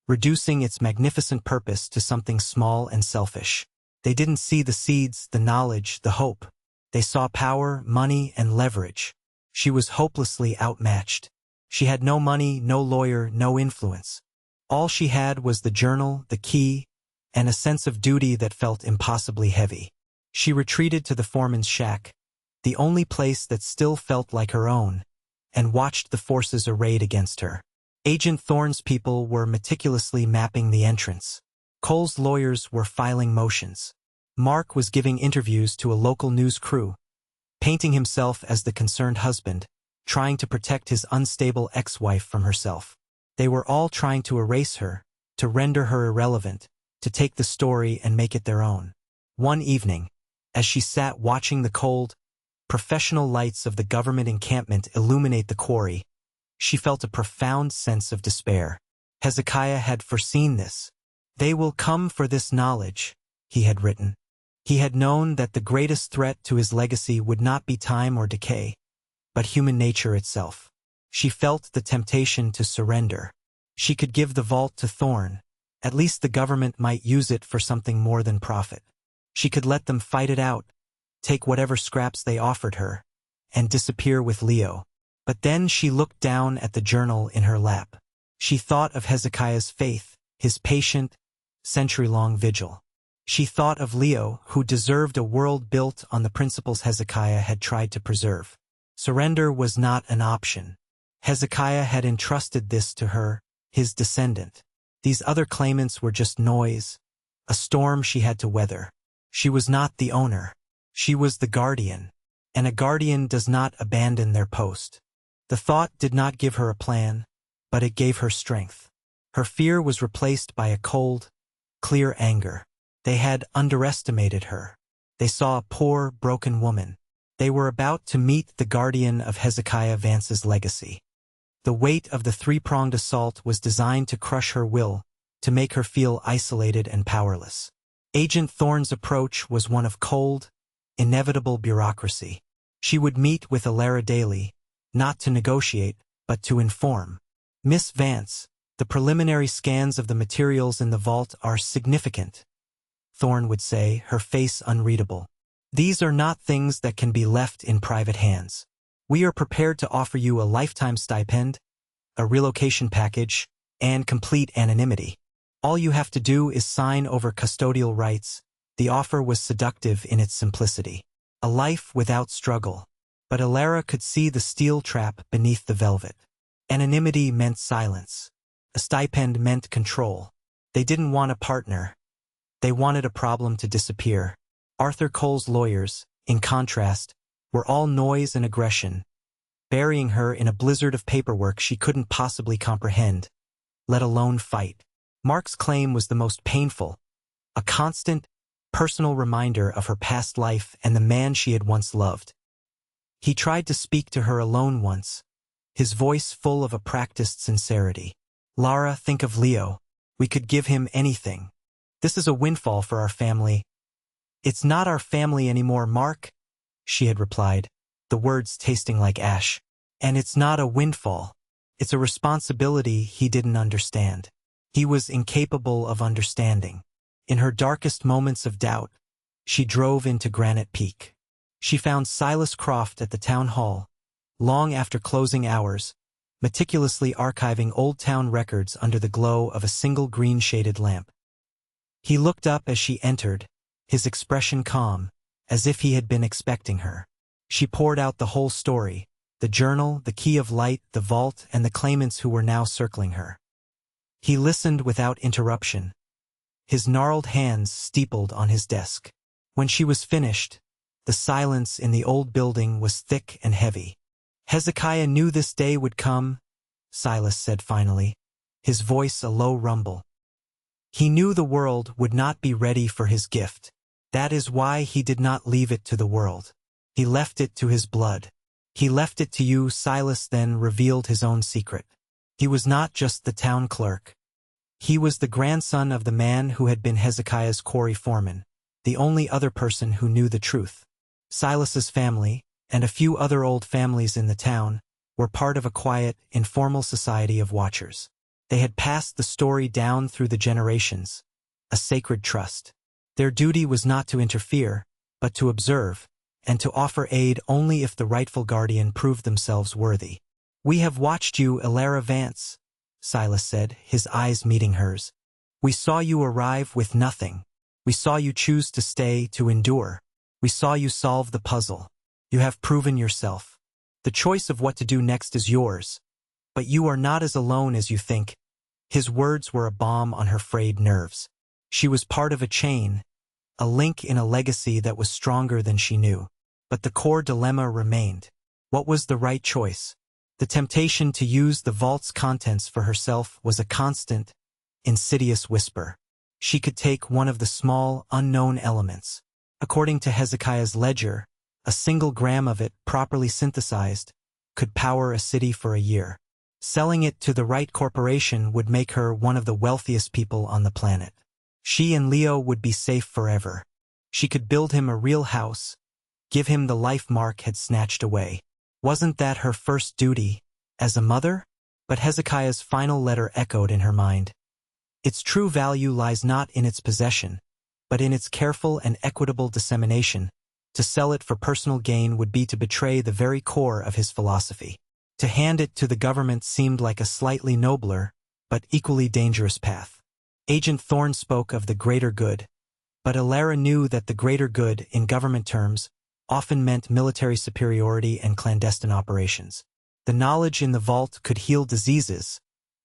reducing its magnificent purpose to something small and selfish. They didn't see the seeds, the knowledge, the hope. They saw power, money, and leverage. She was hopelessly outmatched. She had no money, no lawyer, no influence. All she had was the journal, the key, and a sense of duty that felt impossibly heavy. She retreated to the foreman's shack, the only place that still felt like her own, and watched the forces arrayed against her. Agent Thorne's people were meticulously mapping the entrance. Cole's lawyers were filing motions. Mark was giving interviews to a local news crew, painting himself as the concerned husband, trying to protect his unstable ex-wife from herself. They were all trying to erase her, to render her irrelevant, to take the story and make it their own. One evening, as she sat watching the cold, professional lights of the government encampment illuminate the quarry, she felt a profound sense of despair. Hezekiah had foreseen this. "They will come for this knowledge," he had written. He had known that the greatest threat to his legacy would not be time or decay, but human nature itself. She felt the temptation to surrender. She could give the vault to Thorn. At least the government might use it for something more than profit. She could let them fight it out, take whatever scraps they offered her, and disappear with Leo. But then she looked down at the journal in her lap. She thought of Hezekiah's faith, his patient, century-long vigil. She thought of Leo, who deserved a world built on the principles Hezekiah had tried to preserve. Surrender was not an option. Hezekiah had entrusted this to her, his descendant. These other claimants were just noise, a storm she had to weather. She was not the owner. She was the guardian, and a guardian does not abandon their post. The thought did not give her a plan, but it gave her strength. Her fear was replaced by a cold, clear anger. They had underestimated her. They saw a poor, broken woman. They were about to meet the guardian of Hezekiah Vance's legacy. The weight of the three-pronged assault was designed to crush her will, to make her feel isolated and powerless. Agent Thorne's approach was one of cold, inevitable bureaucracy. She would meet with Alara daily, not to negotiate, but to inform. "Miss Vance, the preliminary scans of the materials in the vault are significant," Thorne would say, her face unreadable. "These are not things that can be left in private hands. We are prepared to offer you a lifetime stipend, a relocation package, and complete anonymity. All you have to do is sign over custodial rights." The offer was seductive in its simplicity. A life without struggle. But Alara could see the steel trap beneath the velvet. Anonymity meant silence. A stipend meant control. They didn't want a partner. They wanted a problem to disappear. Arthur Cole's lawyers, in contrast, were all noise and aggression, burying her in a blizzard of paperwork she couldn't possibly comprehend, let alone fight. Mark's claim was the most painful, a constant, personal reminder of her past life and the man she had once loved. He tried to speak to her alone once, his voice full of a practiced sincerity. "Lara, think of Leo. We could give him anything. This is a windfall for our family." "It's not our family anymore, Mark," she had replied, the words tasting like ash. "And it's not a windfall. It's a responsibility he didn't understand. He was incapable of understanding." In her darkest moments of doubt, she drove into Granite Peak. She found Silas Croft at the town hall, long after closing hours, meticulously archiving old town records under the glow of a single green-shaded lamp. He looked up as she entered, his expression calm, as if he had been expecting her. She poured out the whole story, the journal, the key of light, the vault, and the claimants who were now circling her. He listened without interruption, his gnarled hands steepled on his desk. When she was finished, the silence in the old building was thick and heavy. "Hezekiah knew this day would come," Silas said finally, his voice a low rumble. "He knew the world would not be ready for his gift. That is why he did not leave it to the world. He left it to his blood. He left it to you." Silas then revealed his own secret. He was not just the town clerk. He was the grandson of the man who had been Hezekiah's quarry foreman, the only other person who knew the truth. Silas's family, and a few other old families in the town, were part of a quiet, informal society of watchers. They had passed the story down through the generations, a sacred trust. Their duty was not to interfere, but to observe, and to offer aid only if the rightful guardian proved themselves worthy. "We have watched you, Alara Vance," Silas said, his eyes meeting hers. "We saw you arrive with nothing. We saw you choose to stay, to endure. We saw you solve the puzzle. You have proven yourself. The choice of what to do next is yours. But you are not as alone as you think." His words were a balm on her frayed nerves. She was part of a chain, a link in a legacy that was stronger than she knew. But the core dilemma remained. What was the right choice? The temptation to use the vault's contents for herself was a constant, insidious whisper. She could take one of the small, unknown elements. According to Hezekiah's ledger, a single gram of it, properly synthesized, could power a city for a year. Selling it to the right corporation would make her one of the wealthiest people on the planet. She and Leo would be safe forever. She could build him a real house, give him the life Mark had snatched away. Wasn't that her first duty, as a mother? But Hezekiah's final letter echoed in her mind. Its true value lies not in its possession, but in its careful and equitable dissemination. To sell it for personal gain would be to betray the very core of his philosophy. To hand it to the government seemed like a slightly nobler, but equally dangerous path. Agent Thorne spoke of the greater good, but Alara knew that the greater good, in government terms, often meant military superiority and clandestine operations. The knowledge in the vault could heal diseases,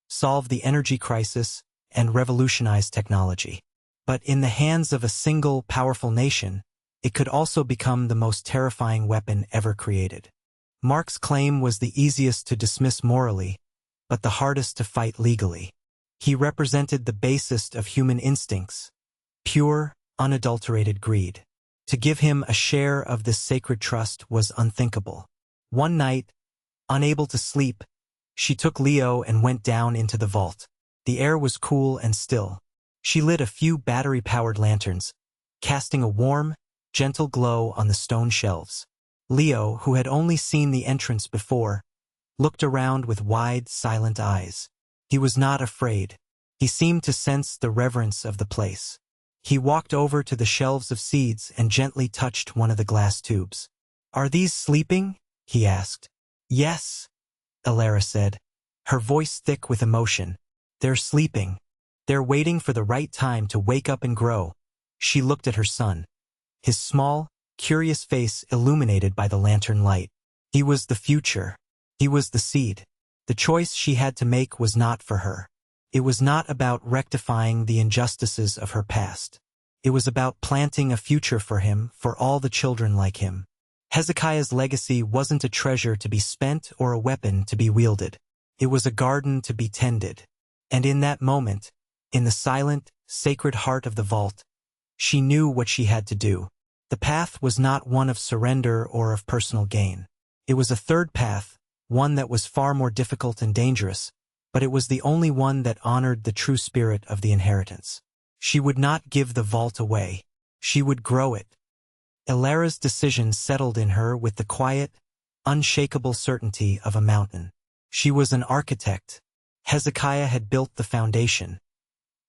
solve the energy crisis, and revolutionize technology. But in the hands of a single, powerful nation, it could also become the most terrifying weapon ever created. Mark's claim was the easiest to dismiss morally, but the hardest to fight legally. He represented the basest of human instincts, pure, unadulterated greed. To give him a share of this sacred trust was unthinkable. One night, unable to sleep, she took Leo and went down into the vault. The air was cool and still. She lit a few battery-powered lanterns, casting a warm, gentle glow on the stone shelves. Leo, who had only seen the entrance before, looked around with wide, silent eyes. He was not afraid. He seemed to sense the reverence of the place. He walked over to the shelves of seeds and gently touched one of the glass tubes. "Are these sleeping?" he asked. "Yes," Alara said, her voice thick with emotion. "They're sleeping. They're waiting for the right time to wake up and grow." She looked at her son, his small, curious face illuminated by the lantern light. He was the future. He was the seed. The choice she had to make was not for her. It was not about rectifying the injustices of her past. It was about planting a future for him, for all the children like him. Hezekiah's legacy wasn't a treasure to be spent or a weapon to be wielded. It was a garden to be tended. And in that moment, in the silent, sacred heart of the vault, she knew what she had to do. The path was not one of surrender or of personal gain. It was a third path, one that was far more difficult and dangerous, but it was the only one that honored the true spirit of the inheritance. She would not give the vault away. She would grow it. Alara's decision settled in her with the quiet, unshakable certainty of a mountain. She was an architect. Hezekiah had built the foundation.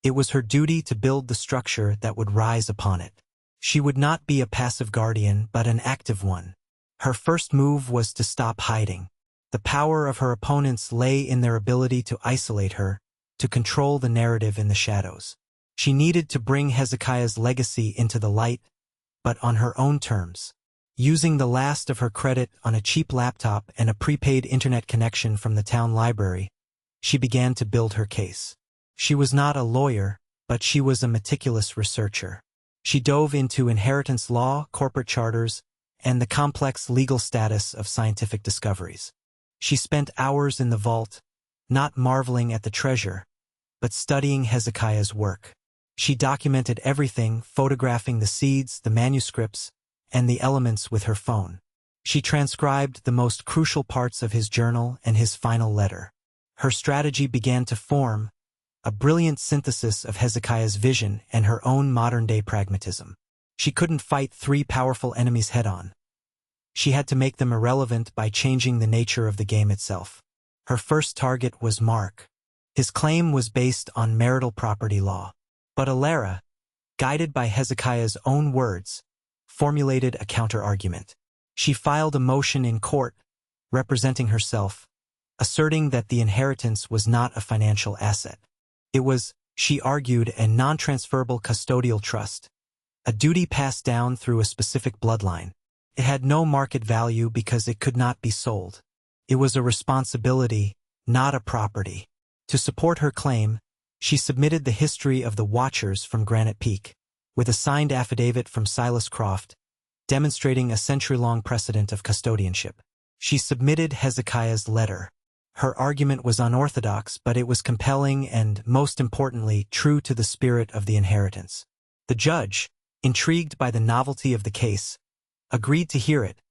It was her duty to build the structure that would rise upon it. She would not be a passive guardian, but an active one. Her first move was to stop hiding. The power of her opponents lay in their ability to isolate her, to control the narrative in the shadows. She needed to bring Hezekiah's legacy into the light, but on her own terms. Using the last of her credit on a cheap laptop and a prepaid internet connection from the town library, she began to build her case. She was not a lawyer, but she was a meticulous researcher. She dove into inheritance law, corporate charters, and the complex legal status of scientific discoveries. She spent hours in the vault, not marveling at the treasure, but studying Hezekiah's work. She documented everything, photographing the seeds, the manuscripts, and the elements with her phone. She transcribed the most crucial parts of his journal and his final letter. Her strategy began to form, a brilliant synthesis of Hezekiah's vision and her own modern-day pragmatism. She couldn't fight three powerful enemies head-on. She had to make them irrelevant by changing the nature of the game itself. Her first target was Mark. His claim was based on marital property law. But Alara, guided by Hezekiah's own words, formulated a counter-argument. She filed a motion in court, representing herself, asserting that the inheritance was not a financial asset. It was, she argued, a non-transferable custodial trust, a duty passed down through a specific bloodline. It had no market value because it could not be sold. It was a responsibility, not a property. To support her claim, she submitted the history of the Watchers from Granite Peak, with a signed affidavit from Silas Croft, demonstrating a century-long precedent of custodianship. She submitted Hezekiah's letter. Her argument was unorthodox, but it was compelling and, most importantly, true to the spirit of the inheritance. The judge, intrigued by the novelty of the case, agreed to hear it,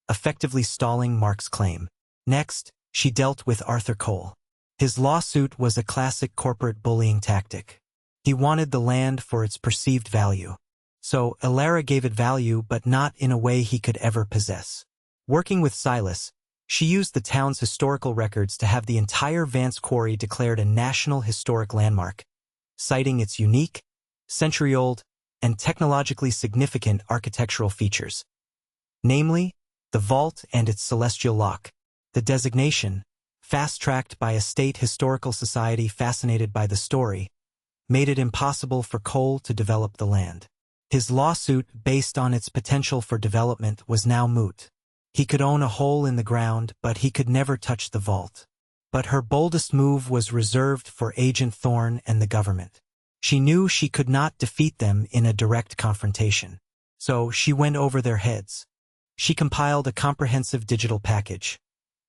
effectively stalling Mark's claim. Next, she dealt with Arthur Cole. His lawsuit was a classic corporate bullying tactic. He wanted the land for its perceived value. So, Elara gave it value, but not in a way he could ever possess. Working with Silas, she used the town's historical records to have the entire Vance Quarry declared a National Historic Landmark, citing its unique, century-old, and technologically significant architectural features. Namely, the vault and its celestial lock. The designation, fast-tracked by a state historical society fascinated by the story, made it impossible for Cole to develop the land. His lawsuit, based on its potential for development, was now moot. He could own a hole in the ground, but he could never touch the vault. But her boldest move was reserved for Agent Thorne and the government. She knew she could not defeat them in a direct confrontation. So she went over their heads. She compiled a comprehensive digital package.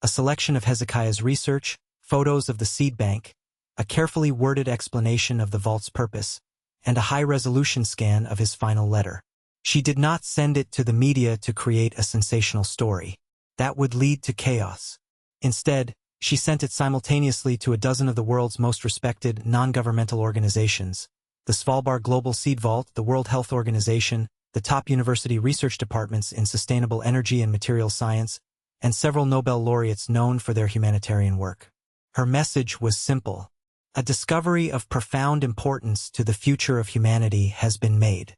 A selection of Hezekiah's research, photos of the seed bank, a carefully worded explanation of the vault's purpose, and a high-resolution scan of his final letter. She did not send it to the media to create a sensational story. That would lead to chaos. Instead, she sent it simultaneously to a dozen of the world's most respected non-governmental organizations: the Svalbard Global Seed Vault, the World Health Organization, the top university research departments in sustainable energy and materials science, and several Nobel laureates known for their humanitarian work. Her message was simple. A discovery of profound importance to the future of humanity has been made.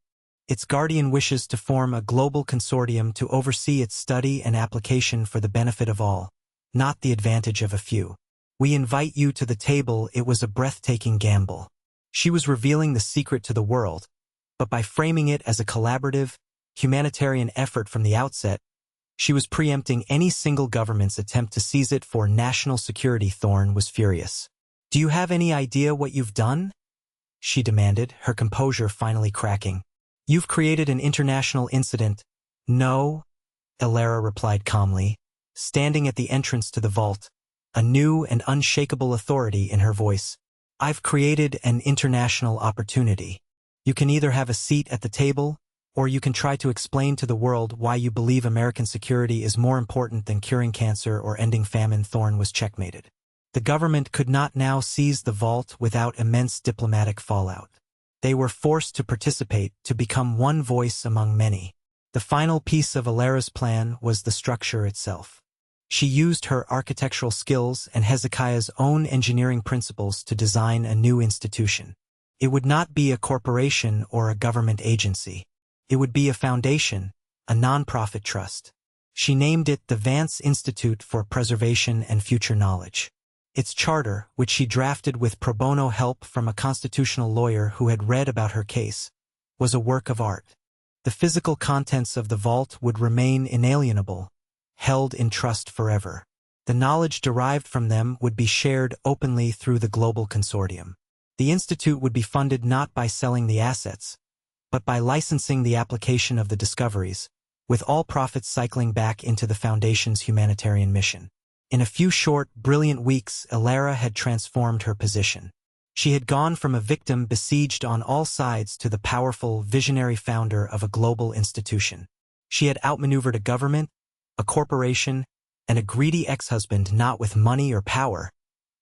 Its guardian wishes to form a global consortium to oversee its study and application for the benefit of all, not the advantage of a few. We invite you to the table. It was a breathtaking gamble. She was revealing the secret to the world, but by framing it as a collaborative, humanitarian effort from the outset, she was preempting any single government's attempt to seize it for national security. Thorne was furious. "Do you have any idea what you've done?" she demanded, her composure finally cracking. "You've created an international incident." "No," Elara replied calmly, standing at the entrance to the vault, a new and unshakable authority in her voice. "I've created an international opportunity. You can either have a seat at the table, or you can try to explain to the world why you believe American security is more important than curing cancer or ending famine." Thorne was checkmated. The government could not now seize the vault without immense diplomatic fallout. They were forced to participate, to become one voice among many. The final piece of Elara's plan was the structure itself. She used her architectural skills and Hezekiah's own engineering principles to design a new institution. It would not be a corporation or a government agency. It would be a foundation, a non-profit trust. She named it the Vance Institute for Preservation and Future Knowledge. Its charter, which she drafted with pro bono help from a constitutional lawyer who had read about her case, was a work of art. The physical contents of the vault would remain inalienable, held in trust forever. The knowledge derived from them would be shared openly through the global consortium. The institute would be funded not by selling the assets, but by licensing the application of the discoveries, with all profits cycling back into the Foundation's humanitarian mission. In a few short, brilliant weeks, Elara had transformed her position. She had gone from a victim besieged on all sides to the powerful, visionary founder of a global institution. She had outmaneuvered a government, a corporation, and a greedy ex-husband, not with money or power,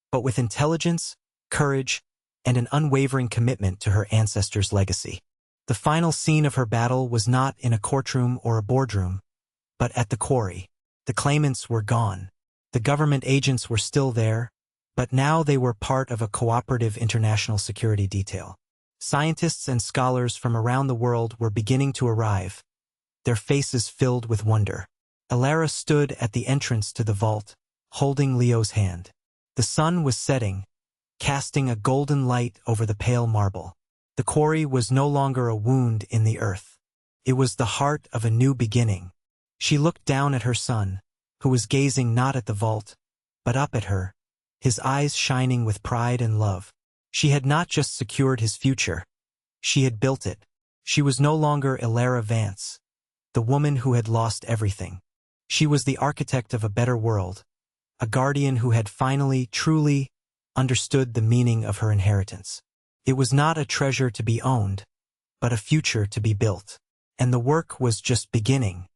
but with intelligence, courage, and an unwavering commitment to her ancestors' legacy. The final scene of her battle was not in a courtroom or a boardroom, but at the quarry. The claimants were gone. The government agents were still there, but now they were part of a cooperative international security detail. Scientists and scholars from around the world were beginning to arrive, their faces filled with wonder. Elara stood at the entrance to the vault, holding Leo's hand. The sun was setting, casting a golden light over the pale marble. The quarry was no longer a wound in the earth. It was the heart of a new beginning. She looked down at her son, who was gazing not at the vault, but up at her, his eyes shining with pride and love. She had not just secured his future, she had built it. She was no longer Elara Vance, the woman who had lost everything. She was the architect of a better world, a guardian who had finally, truly understood the meaning of her inheritance. It was not a treasure to be owned, but a future to be built. And the work was just beginning.